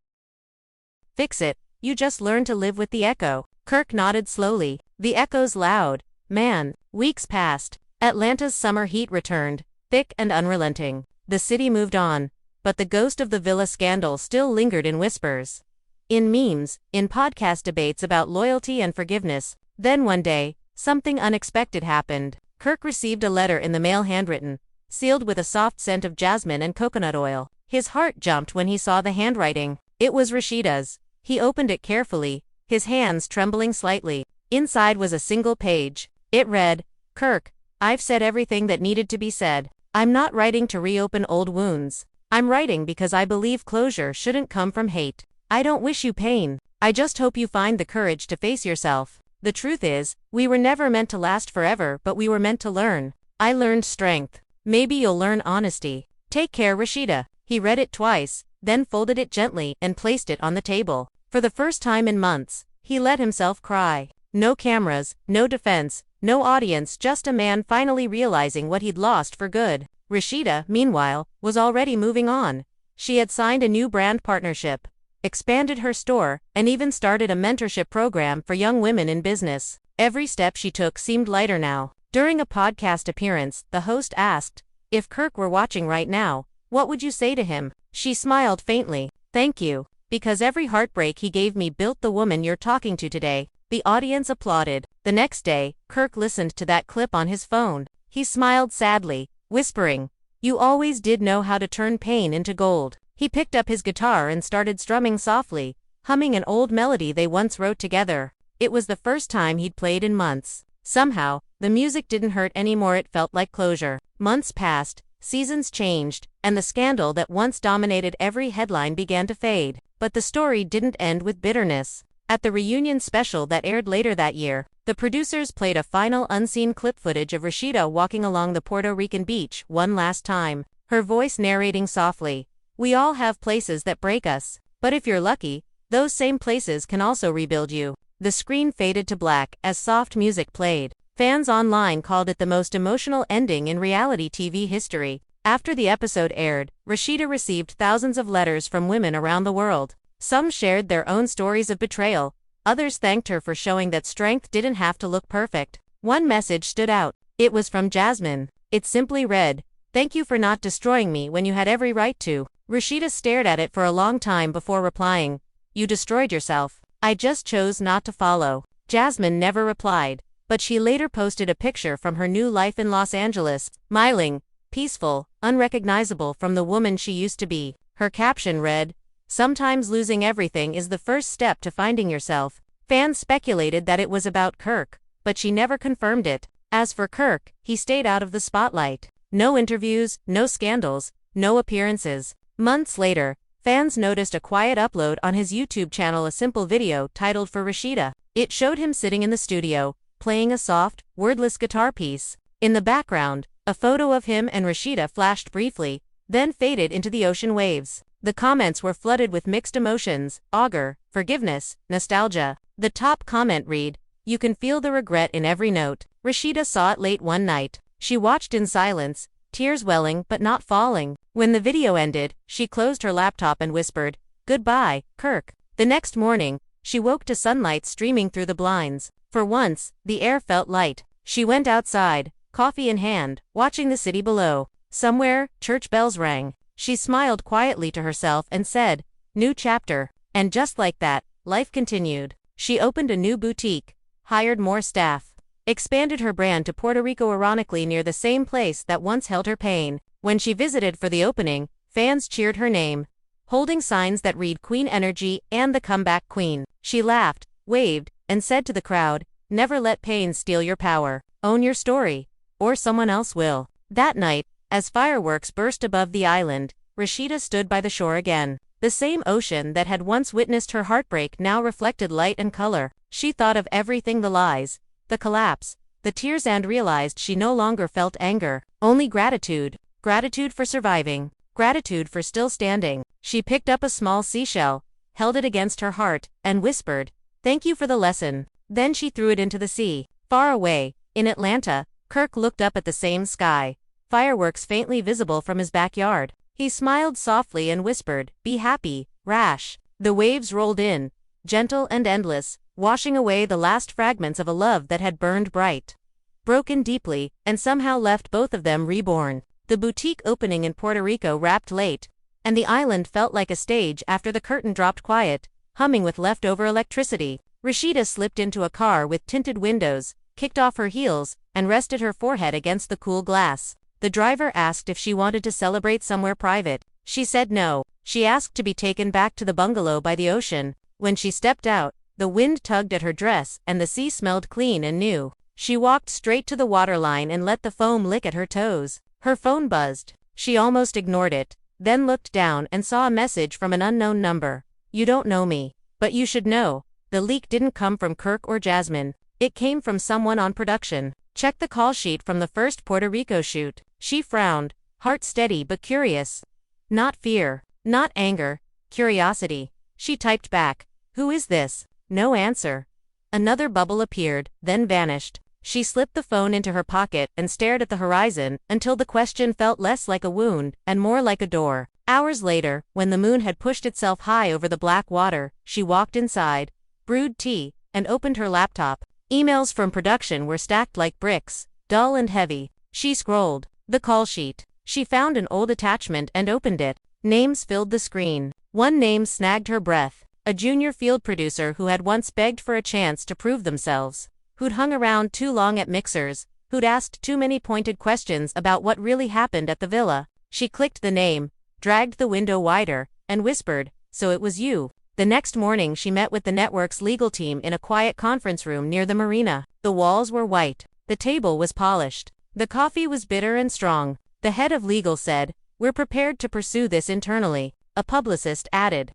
A: fix it, you just learn to live with the echo." Kirk nodded slowly. "The echo's loud, man." Weeks passed. Atlanta's summer heat returned, thick and unrelenting. The city moved on, but the ghost of the villa scandal still lingered in whispers, in memes, in podcast debates about loyalty and forgiveness. Then one day, something unexpected happened. Kirk received a letter in the mail, handwritten, sealed with a soft scent of jasmine and coconut oil. His heart jumped when he saw the handwriting. It was Rasheeda's. He opened it carefully, his hands trembling slightly. Inside was a single page. It read, "Kirk, I've said everything that needed to be said. I'm not writing to reopen old wounds. I'm writing because I believe closure shouldn't come from hate. I don't wish you pain. I just hope you find the courage to face yourself. The truth is, we were never meant to last forever, but we were meant to learn. I learned strength. Maybe you'll learn honesty. Take care, Rasheeda." He read it twice, then folded it gently and placed it on the table. For the first time in months, he let himself cry. No cameras, no defense, no audience, just a man finally realizing what he'd lost for good. Rasheeda, meanwhile, was already moving on. She had signed a new brand partnership, expanded her store, and even started a mentorship program for young women in business. Every step she took seemed lighter now. During a podcast appearance, the host asked, "If Kirk were watching right now, what would you say to him?" She smiled faintly. "Thank you, because every heartbreak he gave me built the woman you're talking to today." The audience applauded. The next day, Kirk listened to that clip on his phone. He smiled sadly, whispering, "You always did know how to turn pain into gold." He picked up his guitar and started strumming softly, humming an old melody they once wrote together. It was the first time he'd played in months. Somehow, the music didn't hurt anymore, it felt like closure. Months passed, seasons changed, and the scandal that once dominated every headline began to fade. But the story didn't end with bitterness. At the reunion special that aired later that year, the producers played a final unseen clip footage of Rasheeda walking along the Puerto Rican beach one last time, her voice narrating softly, "We all have places that break us, but if you're lucky, those same places can also rebuild you." The screen faded to black as soft music played. Fans online called it the most emotional ending in reality TV history. After the episode aired, Rasheeda received thousands of letters from women around the world. Some shared their own stories of betrayal, others thanked her for showing that strength didn't have to look perfect. One message stood out. It was from Jasmine. It simply read, "Thank you for not destroying me when you had every right to." Rasheeda stared at it for a long time before replying, "You destroyed yourself. I just chose not to follow." Jasmine never replied, but she later posted a picture from her new life in Los Angeles, smiling, peaceful, unrecognizable from the woman she used to be. Her caption read, "Sometimes losing everything is the first step to finding yourself." Fans speculated that it was about Kirk, but she never confirmed it. As for Kirk, he stayed out of the spotlight. No interviews, no scandals, no appearances. Months later, fans noticed a quiet upload on his YouTube channel, a simple video titled "For Rasheeda." It showed him sitting in the studio, playing a soft, wordless guitar piece. In the background, a photo of him and Rasheeda flashed briefly, then faded into the ocean waves. The comments were flooded with mixed emotions: anger, forgiveness, nostalgia. The top comment read, "You can feel the regret in every note." Rasheeda saw it late one night. She watched in silence, tears welling but not falling. When the video ended, she closed her laptop and whispered, "Goodbye, Kirk." The next morning, she woke to sunlight streaming through the blinds. For once, the air felt light. She went outside, coffee in hand, watching the city below. Somewhere, church bells rang. She smiled quietly to herself and said, "New chapter." And just like that, life continued. She opened a new boutique, hired more staff, expanded her brand to Puerto Rico, ironically near the same place that once held her pain. When she visited for the opening, fans cheered her name, holding signs that read "Queen Energy" and "The Comeback Queen." She laughed, waved, and said to the crowd, "Never let pain steal your power. Own your story, or someone else will." That night, as fireworks burst above the island, Rasheeda stood by the shore again. The same ocean that had once witnessed her heartbreak now reflected light and color. She thought of everything: the lies, the collapse, the tears, and realized she no longer felt anger, only gratitude. Gratitude for surviving. Gratitude for still standing. She picked up a small seashell, held it against her heart, and whispered, "Thank you for the lesson." Then she threw it into the sea. Far away, in Atlanta, Kirk looked up at the same sky, fireworks faintly visible from his backyard. He smiled softly and whispered, "Be happy, Rash." The waves rolled in, gentle and endless, washing away the last fragments of a love that had burned bright, broken deeply, and somehow left both of them reborn. The boutique opening in Puerto Rico wrapped late, and the island felt like a stage after the curtain dropped, quiet, humming with leftover electricity. Rasheeda slipped into a car with tinted windows, kicked off her heels, and rested her forehead against the cool glass. The driver asked if she wanted to celebrate somewhere private. She said no. She asked to be taken back to the bungalow by the ocean. When she stepped out, the wind tugged at her dress and the sea smelled clean and new. She walked straight to the waterline and let the foam lick at her toes. Her phone buzzed. She almost ignored it, then looked down and saw a message from an unknown number. "You don't know me, but you should know." The leak didn't come from Kirk or Jasmine. It came from someone on production. "Check the call sheet from the first Puerto Rico shoot." She frowned, heart steady but curious. Not fear, not anger, curiosity. She typed back, "Who is this?" No answer. Another bubble appeared, then vanished. She slipped the phone into her pocket and stared at the horizon until the question felt less like a wound and more like a door. Hours later, when the moon had pushed itself high over the black water, she walked inside, brewed tea, and opened her laptop. Emails from production were stacked like bricks, dull and heavy. She scrolled. The call sheet. She found an old attachment and opened it. Names filled the screen. One name snagged her breath. A junior field producer who had once begged for a chance to prove themselves. Who'd hung around too long at mixers. Who'd asked too many pointed questions about what really happened at the villa. She clicked the name, dragged the window wider, and whispered, "So it was you." The next morning she met with the network's legal team in a quiet conference room near the marina. The walls were white. The table was polished. The coffee was bitter and strong. The head of legal said, "We're prepared to pursue this internally." A publicist added,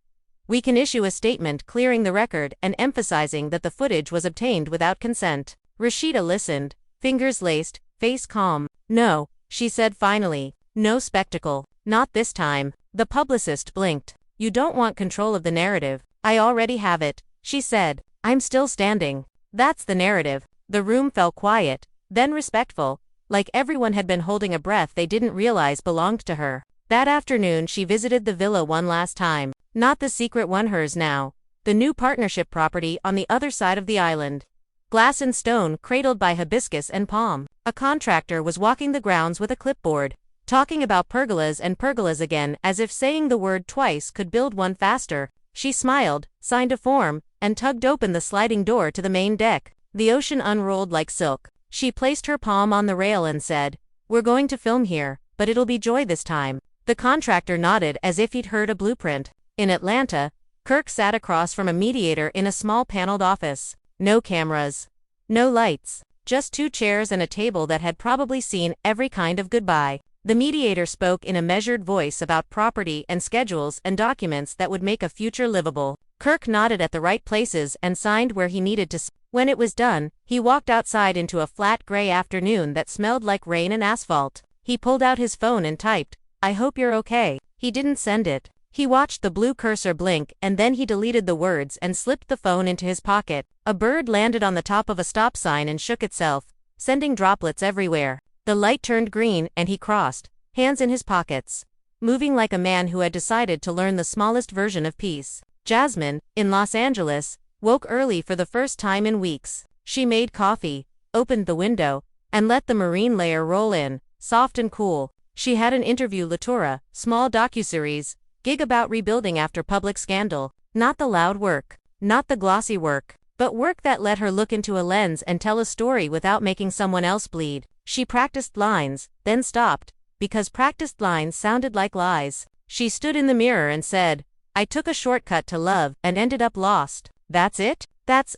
A: "We can issue a statement clearing the record and emphasizing that the footage was obtained without consent." Rasheeda listened, fingers laced, face calm. "No," she said finally. "No spectacle. Not this time." The publicist blinked. "You don't want control of the narrative." "I already have it," she said. "I'm still standing." "That's the narrative." The room fell quiet, then respectful, like everyone had been holding a breath they didn't realize belonged to her. That afternoon she visited the villa one last time. Not the secret one, hers now. The new partnership property on the other side of the island. Glass and stone cradled by hibiscus and palm. A contractor was walking the grounds with a clipboard, talking about pergolas and pergolas again, as if saying the word twice could build one faster. She smiled, signed a form, and tugged open the sliding door to the main deck. The ocean unrolled like silk. She placed her palm on the rail and said, "We're going to film here, but it'll be joy this time." The contractor nodded as if he'd heard a blueprint. In Atlanta, Kirk sat across from a mediator in a small paneled office. No cameras. No lights. Just two chairs and a table that had probably seen every kind of goodbye. The mediator spoke in a measured voice about property and schedules and documents that would make a future livable. Kirk nodded at the right places and signed where he needed to. When it was done, he walked outside into a flat gray afternoon that smelled like rain and asphalt. He pulled out his phone and typed, "I hope you're okay." He didn't send it. He watched the blue cursor blink and then he deleted the words and slipped the phone into his pocket. A bird landed on the top of a stop sign and shook itself, sending droplets everywhere. The light turned green and he crossed, hands in his pockets, moving like a man who had decided to learn the smallest version of peace. Jasmine, in Los Angeles, woke early for the first time in weeks. She made coffee, opened the window, and let the marine layer roll in, soft and cool. She had an interview Latura, small docuseries, gig about rebuilding after public scandal. Not the loud work, not the glossy work, but work that let her look into a lens and tell a story without making someone else bleed. She practiced lines, then stopped, because practiced lines sounded like lies. She stood in the mirror and said, "I took a shortcut to love and ended up lost. That's it? That's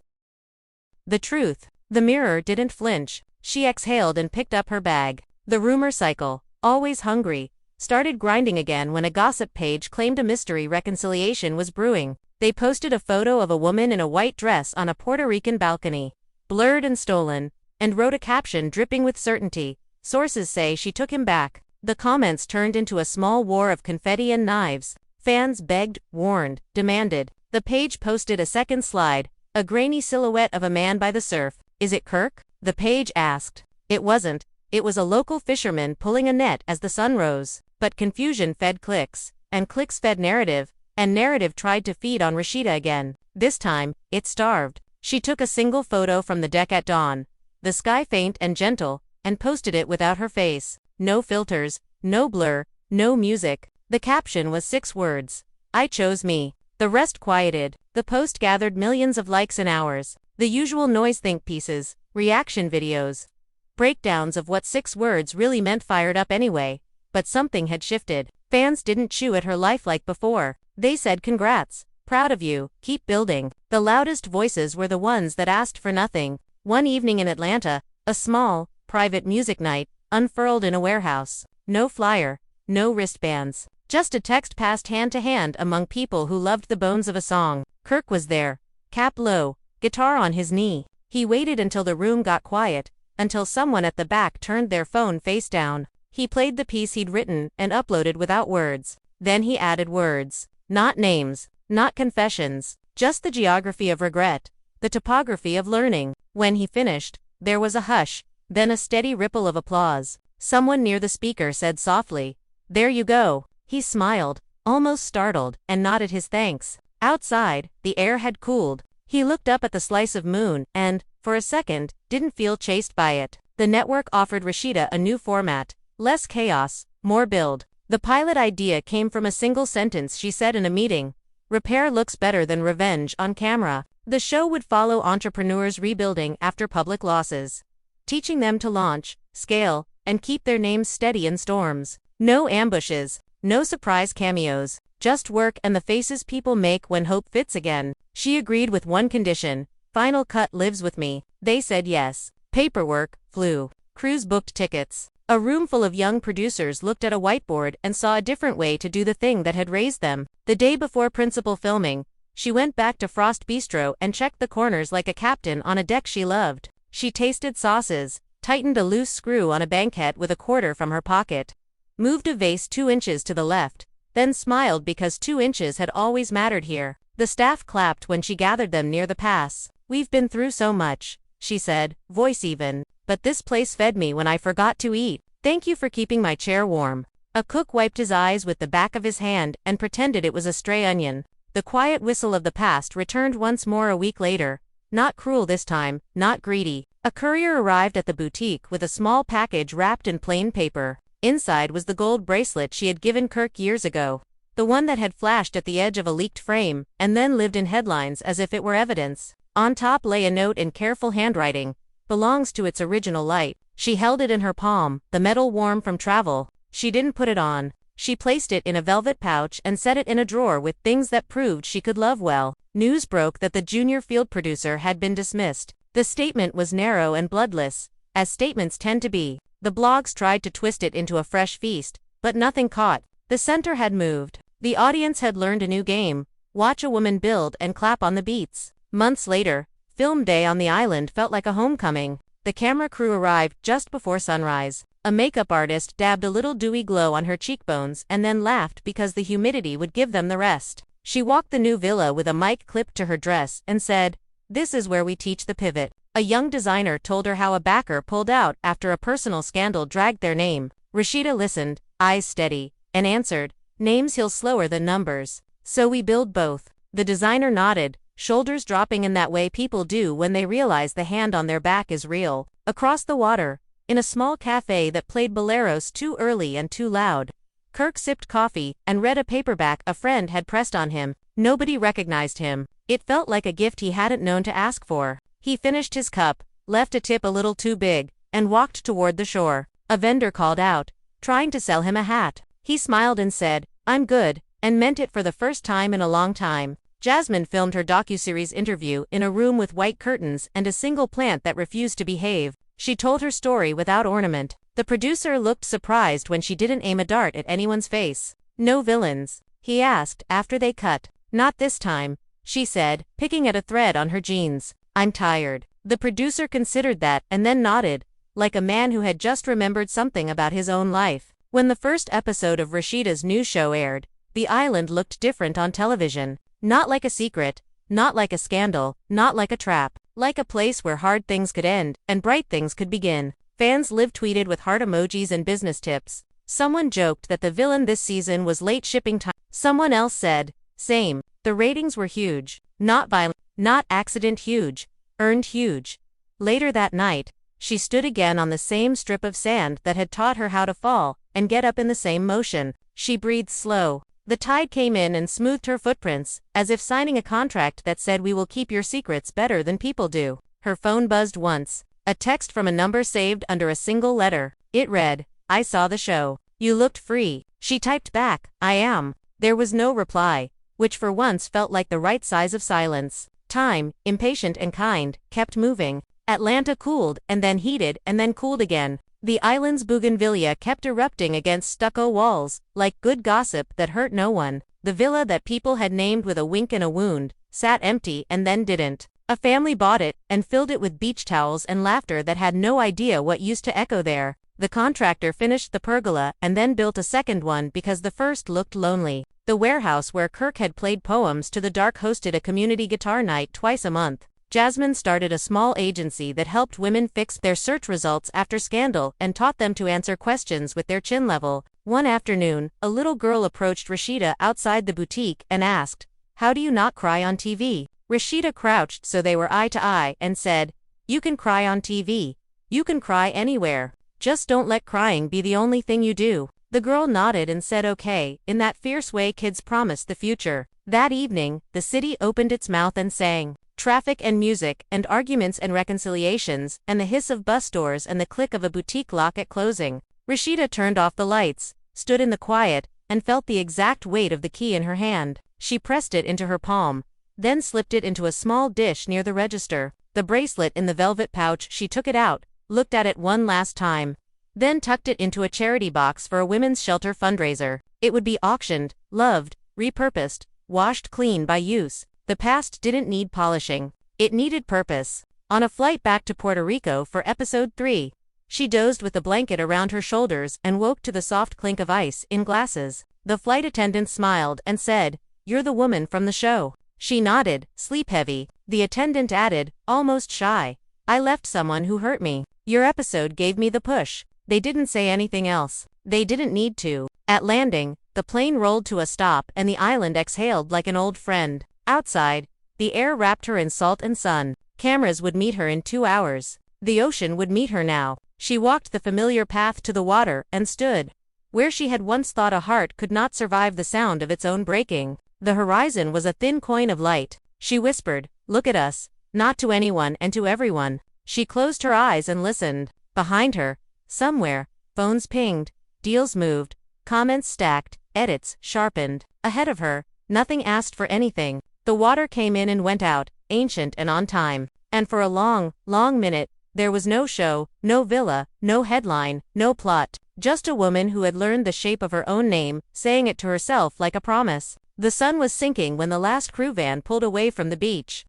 A: the truth." The mirror didn't flinch. She exhaled and picked up her bag. The rumor cycle, always hungry, started grinding again when a gossip page claimed a mystery reconciliation was brewing. They posted a photo of a woman in a white dress on a Puerto Rican balcony, blurred and stolen, and wrote a caption dripping with certainty. Sources say she took him back. The comments turned into a small war of confetti and knives. Fans begged, warned, demanded. The page posted a second slide, a grainy silhouette of a man by the surf. "Is it Kirk?" the page asked. It wasn't. It was a local fisherman pulling a net as the sun rose. But confusion fed clicks, and clicks fed narrative, and narrative tried to feed on Rasheeda again. This time, it starved. She took a single photo from the deck at dawn, the sky faint and gentle, and posted it without her face. No filters, no blur, no music. The caption was 6 words. "I chose me." The rest quieted. The post gathered millions of likes in hours. The usual noise think pieces, reaction videos, breakdowns of what 6 words really meant fired up anyway. But something had shifted. Fans didn't chew at her life like before. They said congrats, proud of you, keep building. The loudest voices were the ones that asked for nothing. One evening in Atlanta, a small, private music night, unfurled in a warehouse. No flyer, no wristbands. Just a text passed hand to hand among people who loved the bones of a song. Kirk was there, cap low, guitar on his knee. He waited until the room got quiet, until someone at the back turned their phone face down. He played the piece he'd written and uploaded without words. Then he added words. Not names, not confessions, just the geography of regret, the topography of learning. When he finished, there was a hush, then a steady ripple of applause. Someone near the speaker said softly, "There you go." He smiled, almost startled, and nodded his thanks. Outside, the air had cooled. He looked up at the slice of moon and, for a second, didn't feel chased by it. The network offered Rasheeda a new format. Less chaos, more build. The pilot idea came from a single sentence she said in a meeting. "Repair looks better than revenge on camera." The show would follow entrepreneurs rebuilding after public losses, teaching them to launch, scale, and keep their names steady in storms. No ambushes, no surprise cameos, just work and the faces people make when hope fits again. She agreed with one condition: Final Cut lives with me. They said yes. Paperwork flew. Crews booked tickets. A room full of young producers looked at a whiteboard and saw a different way to do the thing that had raised them. The day before principal filming, she went back to Frost Bistro and checked the corners like a captain on a deck she loved. She tasted sauces, tightened a loose screw on a banquette with a quarter from her pocket, moved a vase 2 inches to the left, then smiled because 2 inches had always mattered here. The staff clapped when she gathered them near the pass. "We've been through so much," she said, voice even. "But this place fed me when I forgot to eat. Thank you for keeping my chair warm." A cook wiped his eyes with the back of his hand and pretended it was a stray onion. The quiet whistle of the past returned once more a week later. Not cruel this time, not greedy. A courier arrived at the boutique with a small package wrapped in plain paper. Inside was the gold bracelet she had given Kirk years ago. The one that had flashed at the edge of a leaked frame, and then lived in headlines as if it were evidence. On top lay a note in careful handwriting. "Belongs to its original light." She held it in her palm, the metal warm from travel. She didn't put it on. She placed it in a velvet pouch and set it in a drawer with things that proved she could love well. News broke that the junior field producer had been dismissed. The statement was narrow and bloodless, as statements tend to be. The blogs tried to twist it into a fresh feast, but nothing caught. The center had moved. The audience had learned a new game: watch a woman build and clap on the beats. Months later, Film day on the island felt like a homecoming. The camera crew arrived just before sunrise. A makeup artist dabbed a little dewy glow on her cheekbones and then laughed because the humidity would give them the rest. She walked the new villa with a mic clipped to her dress and said, "This is where we teach the pivot." A young designer told her how a backer pulled out after a personal scandal dragged their name. Rasheeda listened, eyes steady, and answered, "Names heal slower than numbers. So we build both." The designer nodded, shoulders dropping in that way people do when they realize the hand on their back is real. Across the water, in a small cafe that played boleros too early and too loud, Kirk sipped coffee and read a paperback a friend had pressed on him. Nobody recognized him. It felt like a gift he hadn't known to ask for. He finished his cup, left a tip a little too big, and walked toward the shore. A vendor called out, trying to sell him a hat. He smiled and said, "I'm good," and meant it for the first time in a long time. Jasmine filmed her docuseries interview in a room with white curtains and a single plant that refused to behave. She told her story without ornament. The producer looked surprised when she didn't aim a dart at anyone's face. "No villains?" he asked after they cut. "Not this time," she said, picking at a thread on her jeans. "I'm tired." The producer considered that and then nodded, like a man who had just remembered something about his own life. When the first episode of Rasheeda's new show aired, the island looked different on television. Not like a secret, not like a scandal, not like a trap. Like a place where hard things could end and bright things could begin. Fans live tweeted with heart emojis and business tips. Someone joked that the villain this season was late shipping time. Someone else said, "Same." The ratings were huge. Not violent, not accident huge. Earned huge. Later that night, she stood again on the same strip of sand that had taught her how to fall and get up in the same motion. She breathed slow. The tide came in and smoothed her footprints, as if signing a contract that said, "We will keep your secrets better than people do." Her phone buzzed once. A text from a number saved under a single letter. It read, "I saw the show. You looked free." She typed back, "I am." There was no reply, which for once felt like the right size of silence. Time, impatient and kind, kept moving. Atlanta cooled, and then heated, and then cooled again. The island's bougainvillea kept erupting against stucco walls, like good gossip that hurt no one. The villa that people had named with a wink and a wound, sat empty and then didn't. A family bought it, and filled it with beach towels and laughter that had no idea what used to echo there. The contractor finished the pergola and then built a second one because the first looked lonely. The warehouse where Kirk had played Poems to the Dark hosted a community guitar night twice a month. Jasmine started a small agency that helped women fix their search results after scandal and taught them to answer questions with their chin level. One afternoon, a little girl approached Rasheeda outside the boutique and asked, "How do you not cry on TV?" Rasheeda crouched so they were eye to eye and said, "You can cry on TV. You can cry anywhere. Just don't let crying be the only thing you do." The girl nodded and said okay, in that fierce way kids promised the future. That evening, the city opened its mouth and sang. Traffic and music, and arguments and reconciliations, and the hiss of bus doors and the click of a boutique lock at closing. Rasheeda turned off the lights, stood in the quiet, and felt the exact weight of the key in her hand. She pressed it into her palm, then slipped it into a small dish near the register. The bracelet in the velvet pouch, she took it out, looked at it one last time, then tucked it into a charity box for a women's shelter fundraiser. It would be auctioned, loved, repurposed, washed clean by use. The past didn't need polishing. It needed purpose. On a flight back to Puerto Rico for episode 3, she dozed with a blanket around her shoulders and woke to the soft clink of ice in glasses. The flight attendant smiled and said, "You're the woman from the show." She nodded, sleep-heavy. The attendant added, almost shy, "I left someone who hurt me. Your episode gave me the push." They didn't say anything else. They didn't need to. At landing, the plane rolled to a stop and the island exhaled like an old friend. Outside, the air wrapped her in salt and sun. Cameras would meet her in 2 hours. The ocean would meet her now. She walked the familiar path to the water and stood where she had once thought a heart could not survive the sound of its own breaking. The horizon was a thin coin of light. She whispered, "Look at us." Not to anyone and to everyone. She closed her eyes and listened. Behind her, somewhere, phones pinged, deals moved, comments stacked, edits sharpened. Ahead of her, nothing asked for anything. The water came in and went out, ancient and on time. And for a long, long minute, there was no show, no villa, no headline, no plot. Just a woman who had learned the shape of her own name, saying it to herself like a promise. The sun was sinking when the last crew van pulled away from the beach.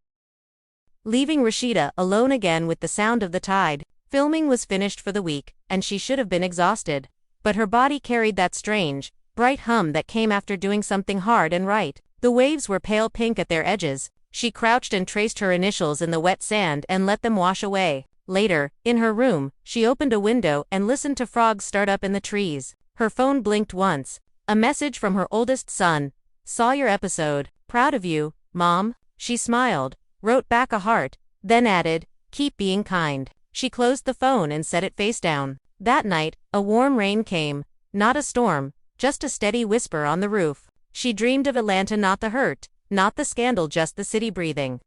A: leaving Rasheeda alone again with the sound of the tide. Filming was finished for the week, and she should have been exhausted. But her body carried that strange, bright hum that came after doing something hard and right. The waves were pale pink at their edges. She crouched and traced her initials in the wet sand and let them wash away. Later, in her room, she opened a window and listened to frogs start up in the trees. Her phone blinked once. A message from her oldest son. Saw your episode. Proud of you, Mom. She smiled, wrote back a heart, then added, keep being kind. She closed the phone and set it face down. That night, a warm rain came. Not a storm, just a steady whisper on the roof. She dreamed of Atlanta, not the hurt, not the scandal, just the city breathing.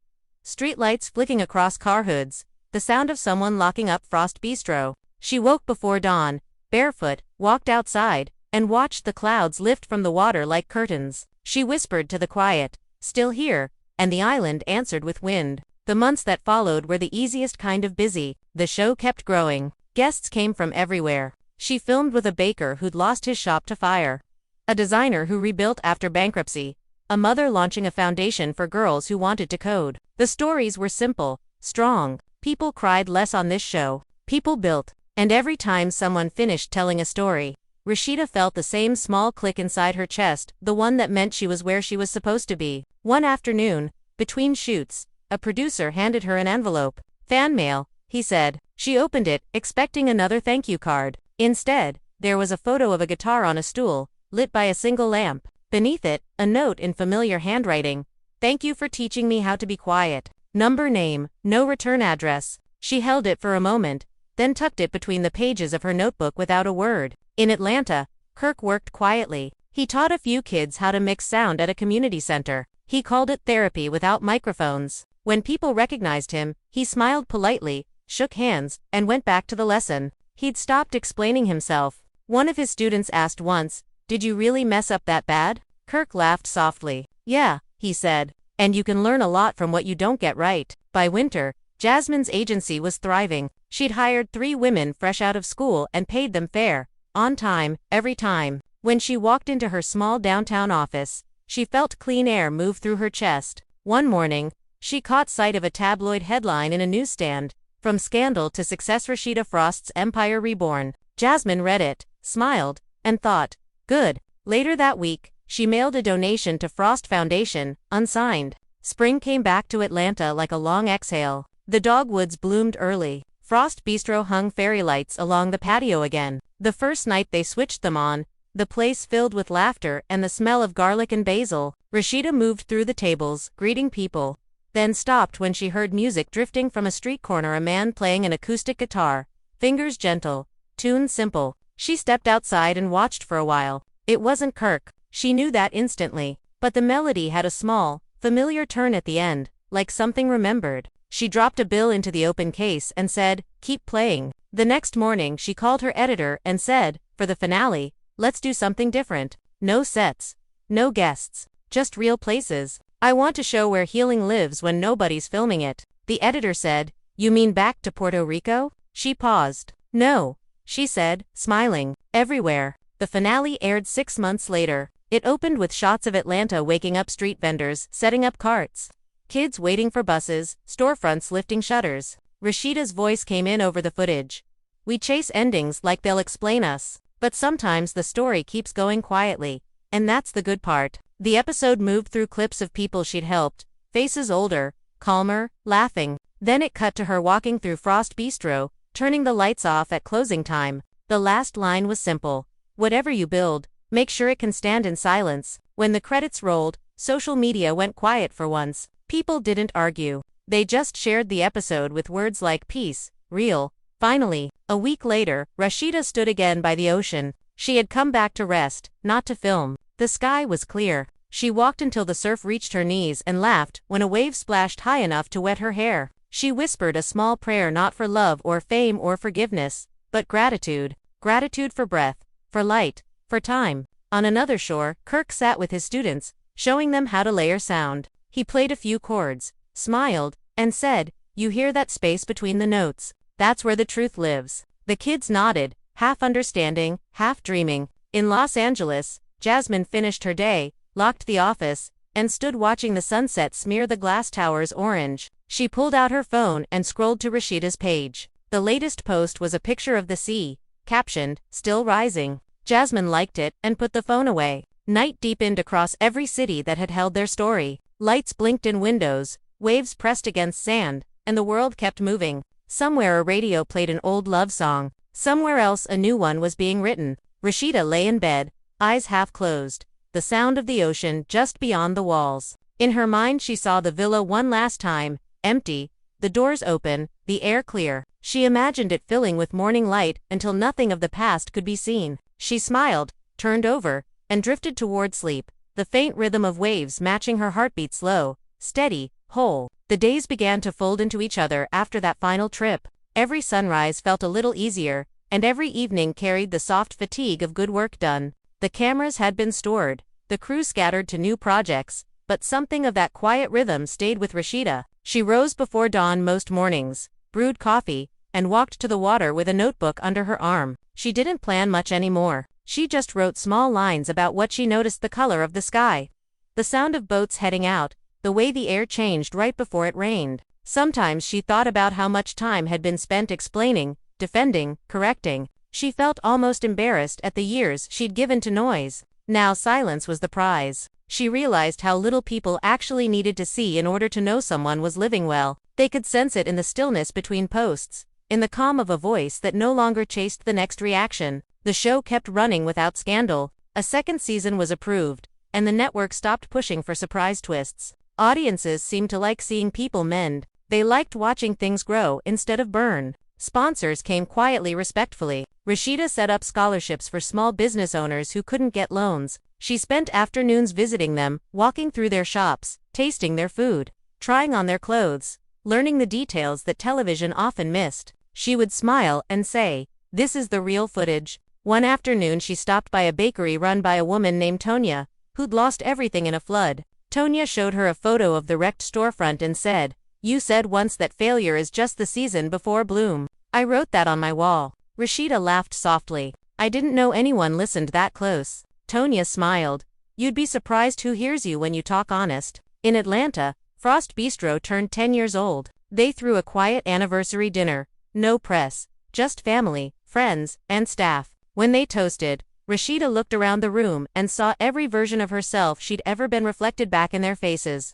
A: Streetlights flicking across car hoods. The sound of someone locking up Frost Bistro. She woke before dawn, barefoot, walked outside, and watched the clouds lift from the water like curtains. She whispered to the quiet, still here, and the island answered with wind. The months that followed were the easiest kind of busy. The show kept growing. Guests came from everywhere. She filmed with a baker who'd lost his shop to fire, a designer who rebuilt after bankruptcy, a mother launching a foundation for girls who wanted to code. The stories were simple, strong. People cried less on this show. People built. And every time someone finished telling a story, Rasheeda felt the same small click inside her chest, the one that meant she was where she was supposed to be. One afternoon, between shoots, a producer handed her an envelope. Fan mail, he said. She opened it, expecting another thank you card. Instead, there was a photo of a guitar on a stool, lit by a single lamp. Beneath it, a note in familiar handwriting. Thank you for teaching me how to be quiet. Number, name, no return address. She held it for a moment, then tucked it between the pages of her notebook without a word. In Atlanta, Kirk worked quietly. He taught a few kids how to mix sound at a community center. He called it therapy without microphones. When people recognized him, he smiled politely, shook hands, and went back to the lesson. He'd stopped explaining himself. One of his students asked once, "Did you really mess up that bad?" Kirk laughed softly. "Yeah," he said. "And you can learn a lot from what you don't get right." By winter, Jasmine's agency was thriving. She'd hired 3 women fresh out of school and paid them fair, on time, every time. When she walked into her small downtown office, she felt clean air move through her chest. One morning, she caught sight of a tabloid headline in a newsstand. From scandal to success, Rasheeda Frost's empire reborn. Jasmine read it, smiled, and thought, good. Later that week, she mailed a donation to Frost Foundation, unsigned. Spring came back to Atlanta like a long exhale. The dogwoods bloomed early. Frost Bistro hung fairy lights along the patio again. The first night they switched them on, the place filled with laughter and the smell of garlic and basil. Rasheeda moved through the tables, greeting people, then stopped when she heard music drifting from a street corner, a man playing an acoustic guitar, fingers gentle, tune simple. She stepped outside and watched for a while. It wasn't Kirk. She knew that instantly. But the melody had a small, familiar turn at the end, like something remembered. She dropped a bill into the open case and said, "Keep playing." The next morning she called her editor and said, "For the finale, let's do something different. No sets. No guests. Just real places. I want to show where healing lives when nobody's filming it." The editor said, "You mean back to Puerto Rico?" She paused. "No," she said, smiling. "Everywhere." The finale aired 6 months later. It opened with shots of Atlanta waking up, street vendors setting up carts, kids waiting for buses, storefronts lifting shutters. Rasheeda's voice came in over the footage. "We chase endings like they'll explain us. But sometimes the story keeps going quietly. And that's the good part." The episode moved through clips of people she'd helped, faces older, calmer, laughing. Then it cut to her walking through Frost Bistro, turning the lights off at closing time. The last line was simple. "Whatever you build, make sure it can stand in silence." When the credits rolled, social media went quiet for once. People didn't argue. They just shared the episode with words like peace, real. Finally, a week later, Rasheeda stood again by the ocean. She had come back to rest, not to film. The sky was clear. She walked until the surf reached her knees and laughed when a wave splashed high enough to wet her hair. She whispered a small prayer, not for love or fame or forgiveness, but gratitude. Gratitude for breath, for light, for time. On another shore, Kirk sat with his students, showing them how to layer sound. He played a few chords, smiled, and said, "You hear that space between the notes? That's where the truth lives." The kids nodded, half understanding, half dreaming. In Los Angeles, Jasmine finished her day, locked the office, and stood watching the sunset smear the glass towers orange. She pulled out her phone and scrolled to Rasheeda's page. The latest post was a picture of the sea, captioned, "Still rising." Jasmine liked it and put the phone away. Night deepened across every city that had held their story. Lights blinked in windows, waves pressed against sand, and the world kept moving. Somewhere a radio played an old love song. Somewhere else a new one was being written. Rasheeda lay in bed, eyes half closed, the sound of the ocean just beyond the walls. In her mind she saw the villa one last time, empty, the doors open, the air clear. She imagined it filling with morning light until nothing of the past could be seen. She smiled, turned over, and drifted toward sleep, the faint rhythm of waves matching her heartbeat, slow, steady, whole. The days began to fold into each other after that final trip. Every sunrise felt a little easier, and every evening carried the soft fatigue of good work done. The cameras had been stored, the crew scattered to new projects, but something of that quiet rhythm stayed with Rasheeda. She rose before dawn most mornings, brewed coffee, and walked to the water with a notebook under her arm. She didn't plan much anymore. She just wrote small lines about what she noticed: the color of the sky, the sound of boats heading out, the way the air changed right before it rained. Sometimes she thought about how much time had been spent explaining, defending, correcting. She felt almost embarrassed at the years she'd given to noise. Now silence was the prize. She realized how little people actually needed to see in order to know someone was living well. They could sense it in the stillness between posts, in the calm of a voice that no longer chased the next reaction. The show kept running without scandal. A second season was approved, and the network stopped pushing for surprise twists. Audiences seemed to like seeing people mend. They liked watching things grow instead of burn. Sponsors came quietly, respectfully. Rasheeda set up scholarships for small business owners who couldn't get loans. She spent afternoons visiting them, walking through their shops, tasting their food, trying on their clothes, learning the details that television often missed. She would smile and say, "This is the real footage." One afternoon she stopped by a bakery run by a woman named Tonya, who'd lost everything in a flood. Tonya showed her a photo of the wrecked storefront and said, "You said once that failure is just the season before bloom. I wrote that on my wall." Rasheeda laughed softly. "I didn't know anyone listened that close." Tonya smiled. "You'd be surprised who hears you when you talk honest." In Atlanta, Frost Bistro turned 10 years old. They threw a quiet anniversary dinner. No press, just family, friends, and staff. When they toasted, Rasheeda looked around the room and saw every version of herself she'd ever been reflected back in their faces.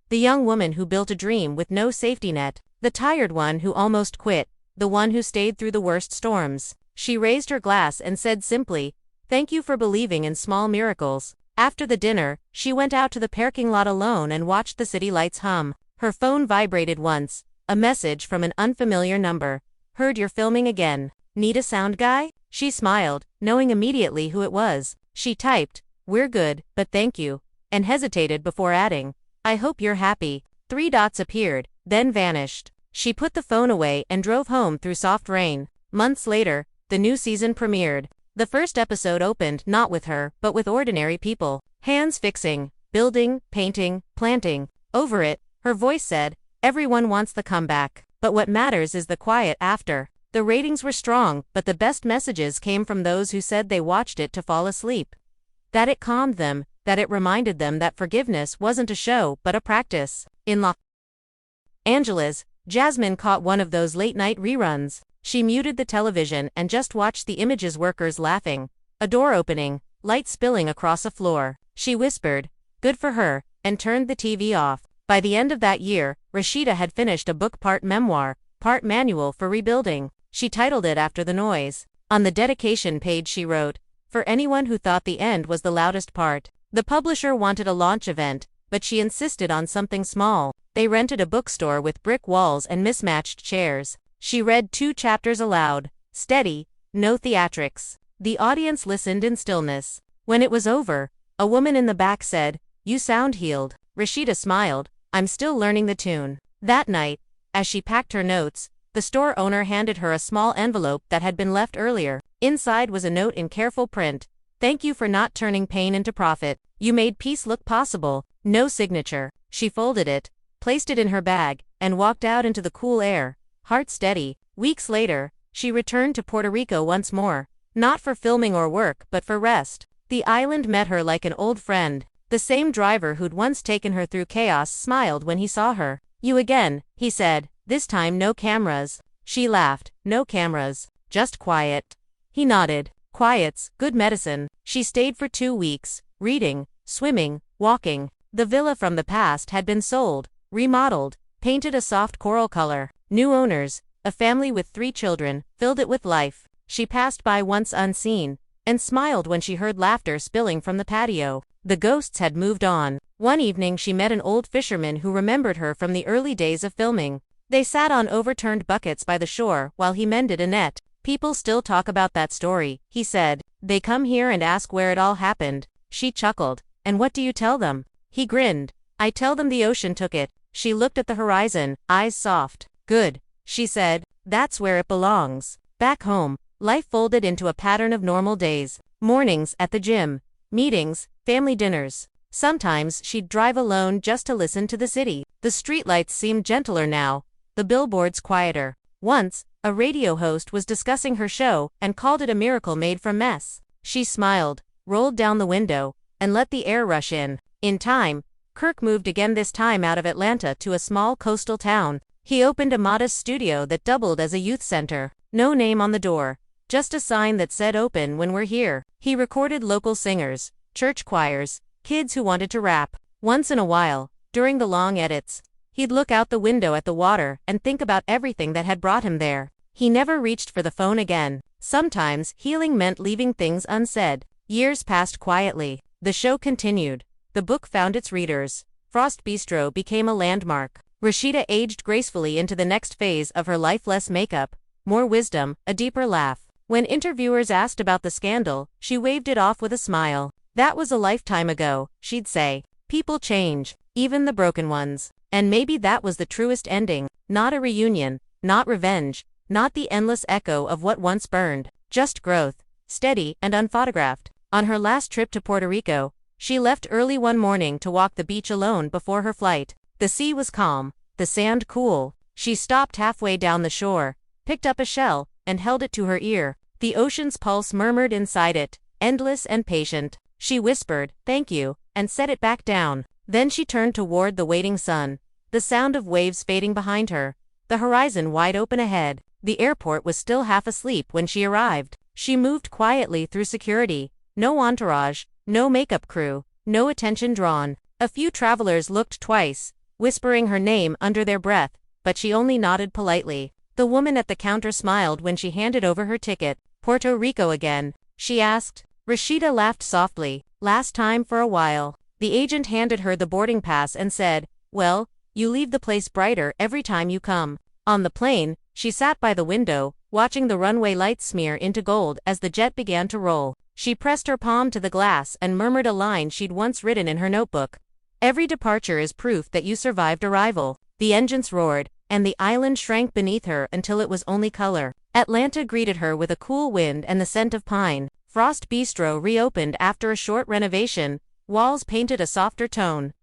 A: The young woman who built a dream with no safety net, the tired one who almost quit, the one who stayed through the worst storms. She raised her glass and said simply, "Thank you for believing in small miracles." After the dinner, she went out to the parking lot alone and watched the city lights hum. Her phone vibrated once, a message from an unfamiliar number. "Heard you're filming again. Need a sound guy?" She smiled, knowing immediately who it was. She typed, "We're good, but thank you," and hesitated before adding, "I hope you're happy." 3 dots appeared, then vanished. She put the phone away and drove home through soft rain. Months later, the new season premiered. The first episode opened not with her, but with ordinary people. Hands fixing, building, painting, planting. Over it, her voice said, "Everyone wants the comeback, but what matters is the quiet after." The ratings were strong, but the best messages came from those who said they watched it to fall asleep. That it calmed them, that it reminded them that forgiveness wasn't a show but a practice. In Los Angeles, Jasmine caught one of those late-night reruns. She muted the television and just watched the images: workers laughing, a door opening, light spilling across a floor. She whispered, "Good for her," and turned the TV off. By the end of that year, Rasheeda had finished a book, part memoir, part manual for rebuilding. She titled it after the noise. On the dedication page she wrote, "For anyone who thought the end was the loudest part." The publisher wanted a launch event, but she insisted on something small. They rented a bookstore with brick walls and mismatched chairs. She read 2 chapters aloud, steady, no theatrics. The audience listened in stillness. When it was over, a woman in the back said, "You sound healed." Rasheeda smiled, "I'm still learning the tune." That night, as she packed her notes, the store owner handed her a small envelope that had been left earlier. Inside was a note in careful print. "Thank you for not turning pain into profit. You made peace look possible." No signature. She folded it, placed it in her bag, and walked out into the cool air, heart steady. Weeks later, she returned to Puerto Rico once more, not for filming or work but for rest. The island met her like an old friend. The same driver who'd once taken her through chaos smiled when he saw her. You again, he said, this time no cameras. She laughed. No cameras. Just quiet. He nodded. Quiet's good medicine. She stayed for 2 weeks, reading, swimming, walking. The villa from the past had been sold, remodeled, painted a soft coral color. New owners, a family with 3 children, filled it with life. She passed by once unseen, and smiled when she heard laughter spilling from the patio. The ghosts had moved on. One evening she met an old fisherman who remembered her from the early days of filming. They sat on overturned buckets by the shore while he mended a net. People still talk about that story, he said. They come here and ask where it all happened. She chuckled. And what do you tell them? He grinned. I tell them the ocean took it. She looked at the horizon, eyes soft. Good, she said. That's where it belongs. Back home, life folded into a pattern of normal days. Mornings at the gym, meetings, family dinners. Sometimes she'd drive alone just to listen to the city. The streetlights seemed gentler now, the billboards quieter. Once, a radio host was discussing her show and called it a miracle made from mess. She smiled, rolled down the window, and let the air rush in. In time, Kirk moved again, this time out of Atlanta to a small coastal town. He opened a modest studio that doubled as a youth center. No name on the door, just a sign that said open when we're here. He recorded local singers, church choirs, kids who wanted to rap. Once in a while, during the long edits, he'd look out the window at the water and think about everything that had brought him there. He never reached for the phone again. Sometimes, healing meant leaving things unsaid. Years passed quietly. The show continued. The book found its readers. Frost Bistro became a landmark. Rasheeda aged gracefully into the next phase of her life. Less makeup, more wisdom, a deeper laugh. When interviewers asked about the scandal, she waved it off with a smile. That was a lifetime ago, she'd say. People change, even the broken ones. And maybe that was the truest ending. Not a reunion, not revenge, not the endless echo of what once burned. Just growth, steady and unphotographed. On her last trip to Puerto Rico, she left early one morning to walk the beach alone before her flight. The sea was calm, the sand cool. She stopped halfway down the shore, picked up a shell, and held it to her ear. The ocean's pulse murmured inside it, endless and patient. She whispered, "Thank you," and set it back down. Then she turned toward the waiting sun, the sound of waves fading behind her, the horizon wide open ahead. The airport was still half asleep when she arrived. She moved quietly through security. No entourage, no makeup crew, no attention drawn. A few travelers looked twice, whispering her name under their breath, but she only nodded politely. The woman at the counter smiled when she handed over her ticket. Puerto Rico again, she asked. Rasheeda laughed softly. Last time for a while. The agent handed her the boarding pass and said, "Well, you leave the place brighter every time you come." On the plane, she sat by the window, watching the runway lights smear into gold as the jet began to roll. She pressed her palm to the glass and murmured a line she'd once written in her notebook. "Every departure is proof that you survived arrival." The engines roared, and the island shrank beneath her until it was only color. Atlanta greeted her with a cool wind and the scent of pine. Frost Bistro reopened after a short renovation, walls painted a softer tone.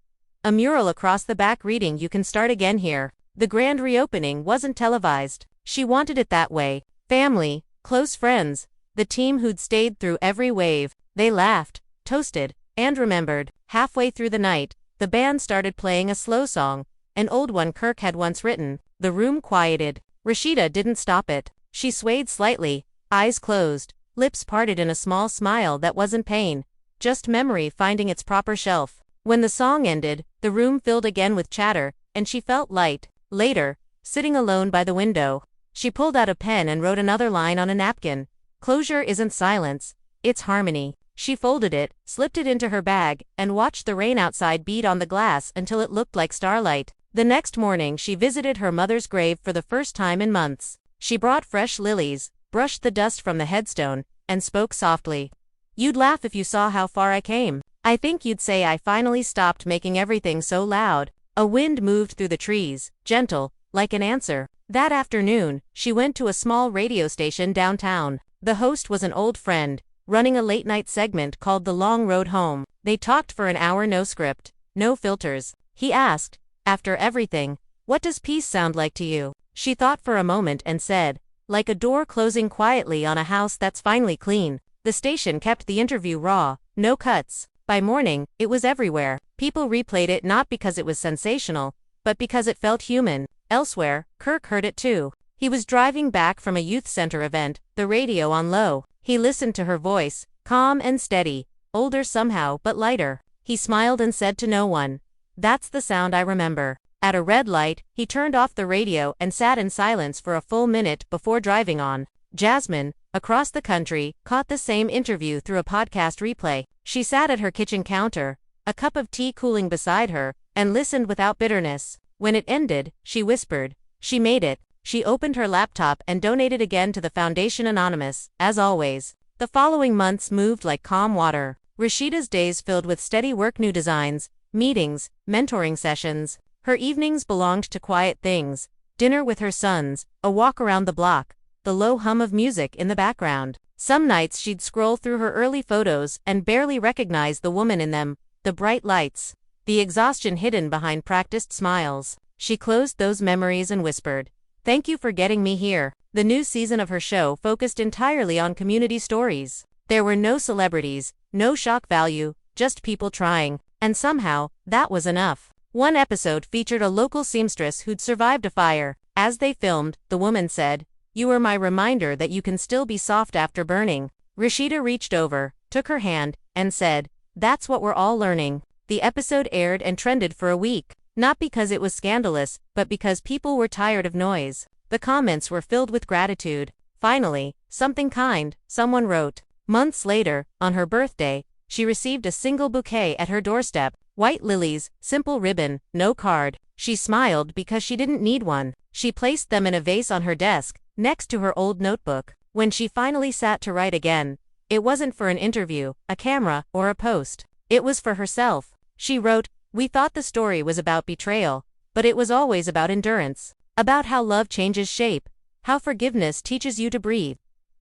A: A mural across the back reading, "You can start again here." The grand reopening wasn't televised. She wanted it that way. Family, close friends, the team who'd stayed through every wave. They laughed, toasted, and remembered. Halfway through the night, the band started playing a slow song, an old one Kirk had once written. The room quieted. Rasheeda didn't stop it. She swayed slightly, eyes closed, lips parted in a small smile that wasn't pain, just memory finding its proper shelf. When the song ended, the room filled again with chatter, and she felt light. Later, sitting alone by the window, she pulled out a pen and wrote another line on a napkin. Closure isn't silence, it's harmony. She folded it, slipped it into her bag, and watched the rain outside beat on the glass until it looked like starlight. The next morning she visited her mother's grave for the first time in months. She brought fresh lilies, brushed the dust from the headstone, and spoke softly. "You'd laugh if you saw how far I came. I think you'd say I finally stopped making everything so loud." A wind moved through the trees, gentle, like an answer. That afternoon, she went to a small radio station downtown. The host was an old friend, running a late-night segment called The Long Road Home. They talked for an hour, no script, no filters. He asked, "After everything, what does peace sound like to you?" She thought for a moment and said, "Like a door closing quietly on a house that's finally clean." The station kept the interview raw, no cuts. By morning, it was everywhere. People replayed it not because it was sensational, but but because it felt human. Elsewhere, Kirk heard it too. He was driving back from a youth center event, the radio on low. He listened to her voice, calm and steady, older somehow but lighter. He smiled and said to no one, "That's the sound I remember." At a red light, he turned off the radio and sat in silence for a full minute before driving on. Jasmine, across the country, caught the same interview through a podcast replay. She sat at her kitchen counter, a cup of tea cooling beside her, and listened without bitterness. When it ended, she whispered, "She made it." She opened her laptop and donated again to the Foundation Anonymous, as always. The following months moved like calm water. Rasheeda's days filled with steady work, new designs, meetings, mentoring sessions. Her evenings belonged to quiet things, dinner with her sons, a walk around the block, the low hum of music in the background. Some nights she'd scroll through her early photos and barely recognize the woman in them, the bright lights, the exhaustion hidden behind practiced smiles. She closed those memories and whispered, "Thank you for getting me here." The new season of her show focused entirely on community stories. There were no celebrities, no shock value, just people trying, and somehow, that was enough. One episode featured a local seamstress who'd survived a fire. As they filmed, the woman said, "You were my reminder that you can still be soft after burning." Rasheeda reached over, took her hand, and said, "That's what we're all learning." The episode aired and trended for a week, not because it was scandalous, but because people were tired of noise. The comments were filled with gratitude. Finally, something kind, someone wrote. Months later, on her birthday, she received a single bouquet at her doorstep. White lilies, simple ribbon, no card. She smiled because she didn't need one. She placed them in a vase on her desk, next to her old notebook. When she finally sat to write again, it wasn't for an interview, a camera, or a post. It was for herself. She wrote, "We thought the story was about betrayal, but it was always about endurance. About how love changes shape, how forgiveness teaches you to breathe,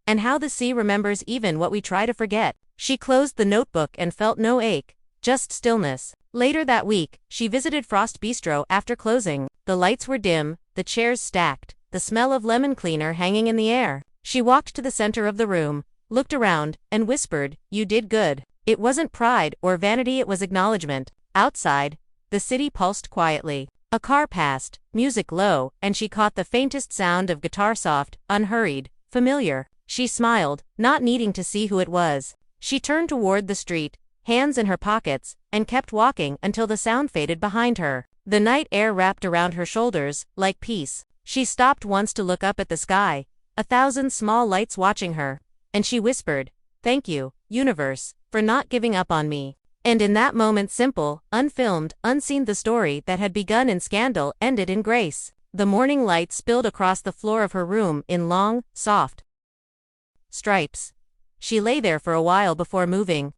A: and how the sea remembers even what we try to forget." She closed the notebook and felt no ache, just stillness. Later that week, she visited Frost Bistro after closing. The lights were dim, the chairs stacked, the smell of lemon cleaner hanging in the air. She walked to the center of the room, looked around, and whispered, "You did good." It wasn't pride or vanity, it was acknowledgement. Outside, the city pulsed quietly. A car passed, music low, and she caught the faintest sound of guitar, soft, unhurried, familiar. She smiled, not needing to see who it was. She turned toward the street, hands in her pockets, and kept walking until the sound faded behind her. The night air wrapped around her shoulders, like peace. She stopped once to look up at the sky, 1,000 small lights watching her, and she whispered, "Thank you, universe, for not giving up on me." And in that moment, simple, unfilmed, unseen, the story that had begun in scandal ended in grace. The morning light spilled across the floor of her room in long, soft stripes. She lay there for a while before moving.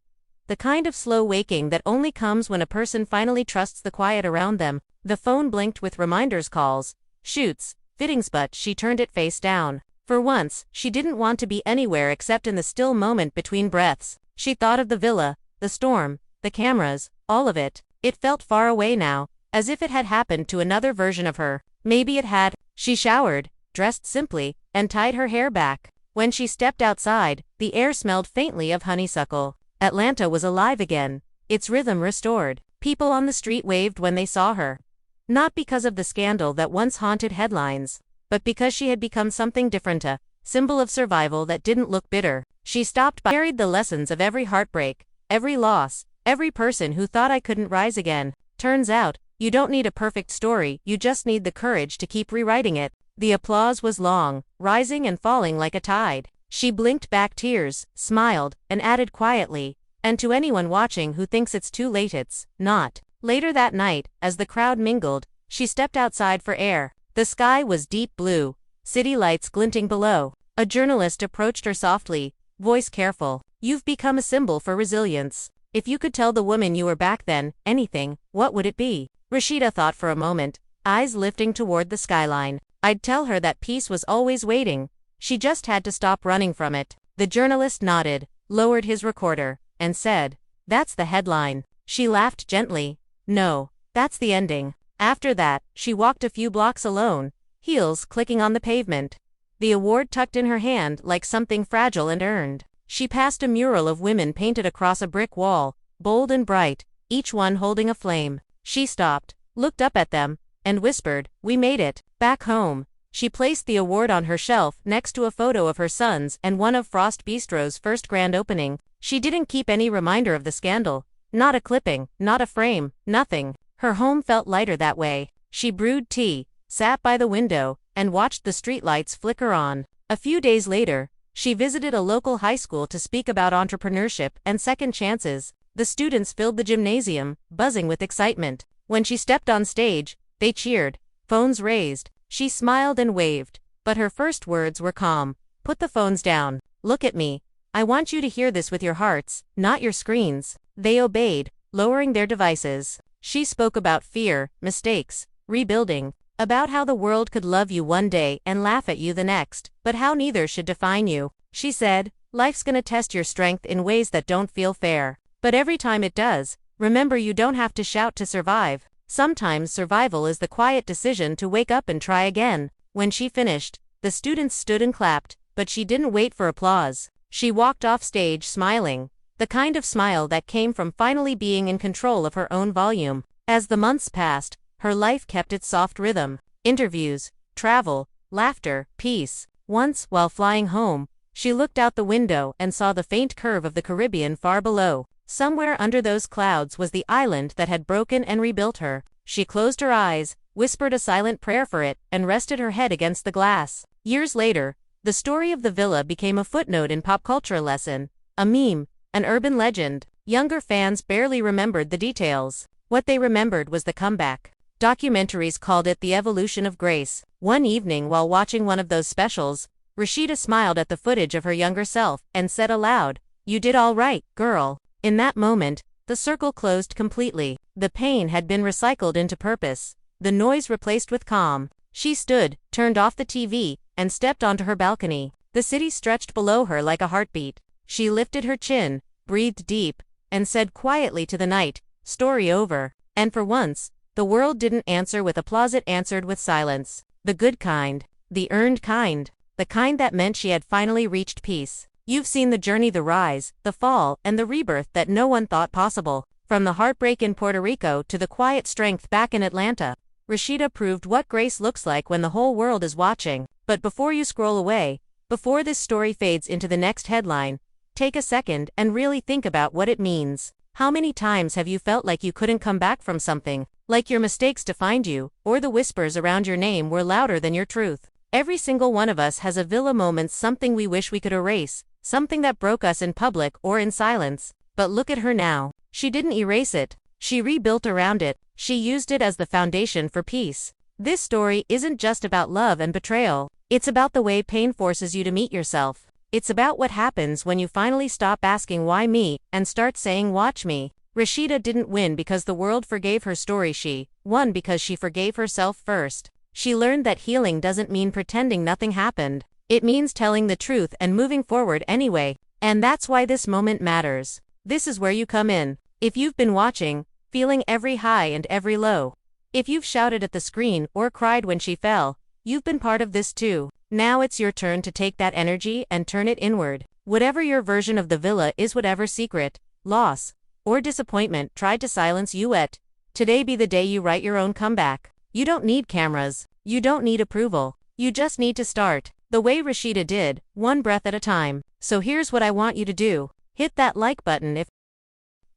A: The kind of slow waking that only comes when a person finally trusts the quiet around them. The phone blinked with reminders, calls, shoots, fittings, but she turned it face down. For once, she didn't want to be anywhere except in the still moment between breaths. She thought of the villa, the storm, the cameras, all of it. It felt far away now, as if it had happened to another version of her. Maybe it had. She showered, dressed simply, and tied her hair back. When she stepped outside, the air smelled faintly of honeysuckle. Atlanta was alive again, its rhythm restored. People on the street waved when they saw her. Not because of the scandal that once haunted headlines, but because she had become something different, a symbol of survival that didn't look bitter. She stopped by, carried the lessons of every heartbreak, every loss, every person who thought I couldn't rise again. Turns out, you don't need a perfect story, you just need the courage to keep rewriting it. The applause was long, rising and falling like a tide. She blinked back tears, smiled, and added quietly, "And to anyone watching who thinks it's too late, it's not." Later that night, as the crowd mingled, she stepped outside for air. The sky was deep blue, city lights glinting below. A journalist approached her softly, voice careful. "You've become a symbol for resilience. If you could tell the woman you were back then, anything, what would it be?" Rasheeda thought for a moment, eyes lifting toward the skyline. "I'd tell her that peace was always waiting. She just had to stop running from it." The journalist nodded, lowered his recorder, and said, "That's the headline." She laughed gently. "No, that's the ending." After that, she walked a few blocks alone, heels clicking on the pavement, the award tucked in her hand like something fragile and earned. She passed a mural of women painted across a brick wall, bold and bright, each one holding a flame. She stopped, looked up at them, and whispered, "We made it." Back home, she placed the award on her shelf next to a photo of her sons and one of Frost Bistro's first grand opening. She didn't keep any reminder of the scandal. Not a clipping, not a frame, nothing. Her home felt lighter that way. She brewed tea, sat by the window, and watched the streetlights flicker on. A few days later, she visited a local high school to speak about entrepreneurship and second chances. The students filled the gymnasium, buzzing with excitement. When she stepped on stage, they cheered, phones raised. She smiled and waved, but her first words were calm. "Put the phones down. Look at me. I want you to hear this with your hearts, not your screens." They obeyed, lowering their devices. She spoke about fear, mistakes, rebuilding, about how the world could love you one day and laugh at you the next, but how neither should define you. She said, "Life's gonna test your strength in ways that don't feel fair. But every time it does, remember you don't have to shout to survive. Sometimes survival is the quiet decision to wake up and try again." When she finished, the students stood and clapped, but she didn't wait for applause. She walked off stage smiling, the kind of smile that came from finally being in control of her own volume. As the months passed, her life kept its soft rhythm. Interviews, travel, laughter, peace. Once, while flying home, she looked out the window and saw the faint curve of the Caribbean far below. Somewhere under those clouds was the island that had broken and rebuilt her. She closed her eyes, whispered a silent prayer for it, and rested her head against the glass. Years later, the story of the villa became a footnote in pop culture lesson, a meme, an urban legend. Younger fans barely remembered the details. What they remembered was the comeback. Documentaries called it the evolution of grace. One evening while watching one of those specials, Rasheeda smiled at the footage of her younger self and said aloud, "You did all right, girl." In that moment, the circle closed completely. The pain had been recycled into purpose, the noise replaced with calm. She stood, turned off the TV, and stepped onto her balcony. The city stretched below her like a heartbeat. She lifted her chin, breathed deep, and said quietly to the night, "Story over." And for once, the world didn't answer with applause, it answered with silence. The good kind, the earned kind, the kind that meant she had finally reached peace. You've seen the journey, the rise, the fall, and the rebirth that no one thought possible. From the heartbreak in Puerto Rico to the quiet strength back in Atlanta, Rasheeda proved what grace looks like when the whole world is watching. But before you scroll away, before this story fades into the next headline, take a second and really think about what it means. How many times have you felt like you couldn't come back from something, like your mistakes defined you, or the whispers around your name were louder than your truth? Every single one of us has a villa moment, something we wish we could erase, something that broke us in public or in silence. But look at her now. She didn't erase it. She rebuilt around it. She used it as the foundation for peace. This story isn't just about love and betrayal. It's about the way pain forces you to meet yourself. It's about what happens when you finally stop asking why me and start saying watch me. Rasheeda didn't win because the world forgave her story. She won because she forgave herself first. She learned that healing doesn't mean pretending nothing happened. It means telling the truth and moving forward anyway. And that's why this moment matters. This is where you come in. If you've been watching, feeling every high and every low, if you've shouted at the screen or cried when she fell, you've been part of this too. Now it's your turn to take that energy and turn it inward. Whatever your version of the villa is, whatever secret, loss, or disappointment tried to silence you at, today be the day you write your own comeback. You don't need cameras. You don't need approval. You just need to start. The way Rasheeda did, one breath at a time. So here's what I want you to do. Hit that like button if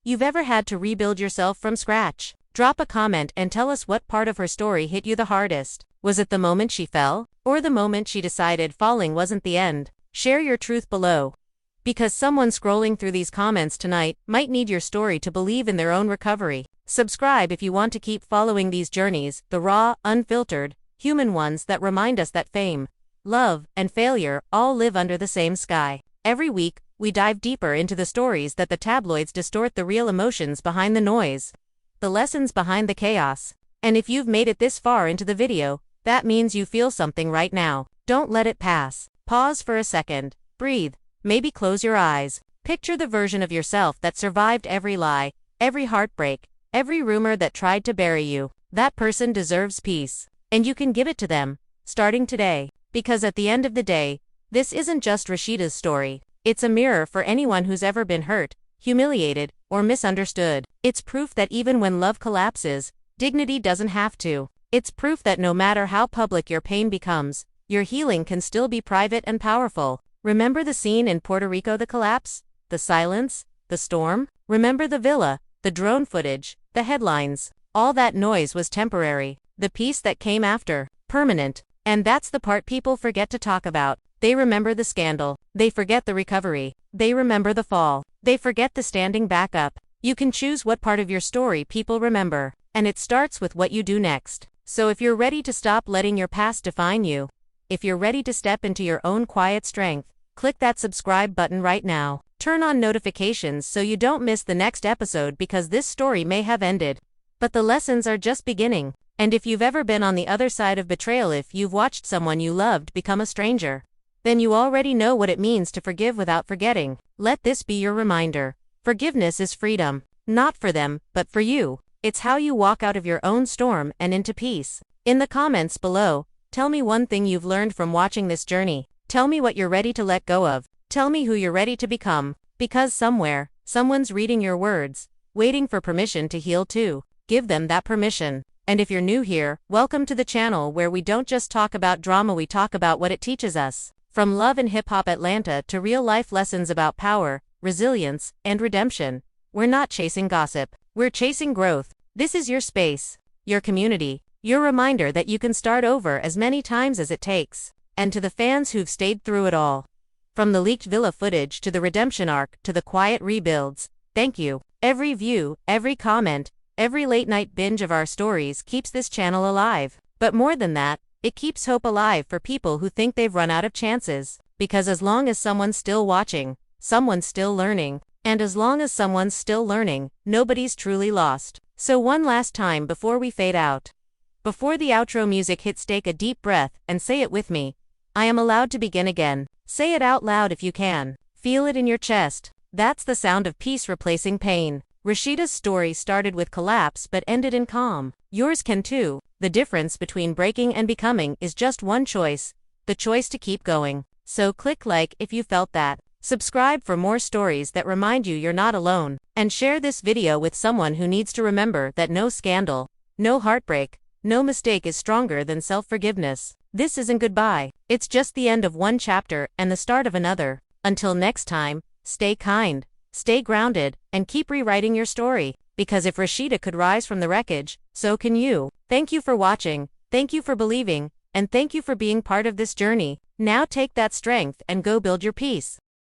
A: you've ever had to rebuild yourself from scratch. Drop a comment and tell us what part of her story hit you the hardest. Was it the moment she fell? Or the moment she decided falling wasn't the end? Share your truth below. Because someone scrolling through these comments tonight might need your story to believe in their own recovery. Subscribe if you want to keep following these journeys, the raw, unfiltered, human ones that remind us that fame, love, and failure all live under the same sky. Every week, we dive deeper into the stories that the tabloids distort, the real emotions behind the noise, the lessons behind the chaos. And if you've made it this far into the video, that means you feel something right now. Don't let it pass. Pause for a second. Breathe. Maybe close your eyes. Picture the version of yourself that survived every lie, every heartbreak, every rumor that tried to bury you. That person deserves peace. And you can give it to them, starting today. Because at the end of the day, this isn't just Rasheeda's story. It's a mirror for anyone who's ever been hurt, humiliated, or misunderstood. It's proof that even when love collapses, dignity doesn't have to. It's proof that no matter how public your pain becomes, your healing can still be private and powerful. Remember the scene in Puerto Rico, the collapse? The silence? The storm? Remember the villa, the drone footage, the headlines? All that noise was temporary. The peace that came after, permanent. And that's the part people forget to talk about. They remember the scandal. They forget the recovery. They remember the fall. They forget the standing back up. You can choose what part of your story people remember. And it starts with what you do next. So if you're ready to stop letting your past define you, if you're ready to step into your own quiet strength, click that subscribe button right now. Turn on notifications so you don't miss the next episode, because this story may have ended, but the lessons are just beginning. And if you've ever been on the other side of betrayal, if you've watched someone you loved become a stranger, then you already know what it means to forgive without forgetting. Let this be your reminder. Forgiveness is freedom. Not for them, but for you. It's how you walk out of your own storm and into peace. In the comments below, tell me one thing you've learned from watching this journey. Tell me what you're ready to let go of. Tell me who you're ready to become. Because somewhere, someone's reading your words, waiting for permission to heal too. Give them that permission. And if you're new here, welcome to the channel where we don't just talk about drama, we talk about what it teaches us. From love and hip-hop Atlanta to real-life lessons about power, resilience, and redemption. We're not chasing gossip. We're chasing growth. This is your space, your community, your reminder that you can start over as many times as it takes. And to the fans who've stayed through it all, from the leaked villa footage to the redemption arc to the quiet rebuilds, thank you. Every view, every comment, every late-night binge of our stories keeps this channel alive. But more than that, it keeps hope alive for people who think they've run out of chances. Because as long as someone's still watching, someone's still learning. And as long as someone's still learning, nobody's truly lost. So one last time before we fade out. Before the outro music hits, take a deep breath and say it with me. I am allowed to begin again. Say it out loud if you can. Feel it in your chest. That's the sound of peace replacing pain. Rasheeda's story started with collapse but ended in calm. Yours can too. The difference between breaking and becoming is just one choice. The choice to keep going. So click like if you felt that. Subscribe for more stories that remind you you're not alone. And share this video with someone who needs to remember that no scandal, no heartbreak, no mistake is stronger than self-forgiveness. This isn't goodbye. It's just the end of one chapter and the start of another. Until next time, stay kind, stay grounded, and keep rewriting your story. Because if Rasheeda could rise from the wreckage, so can you. Thank you for watching, thank you for believing, and thank you for being part of this journey. Now take that strength and go build your peace.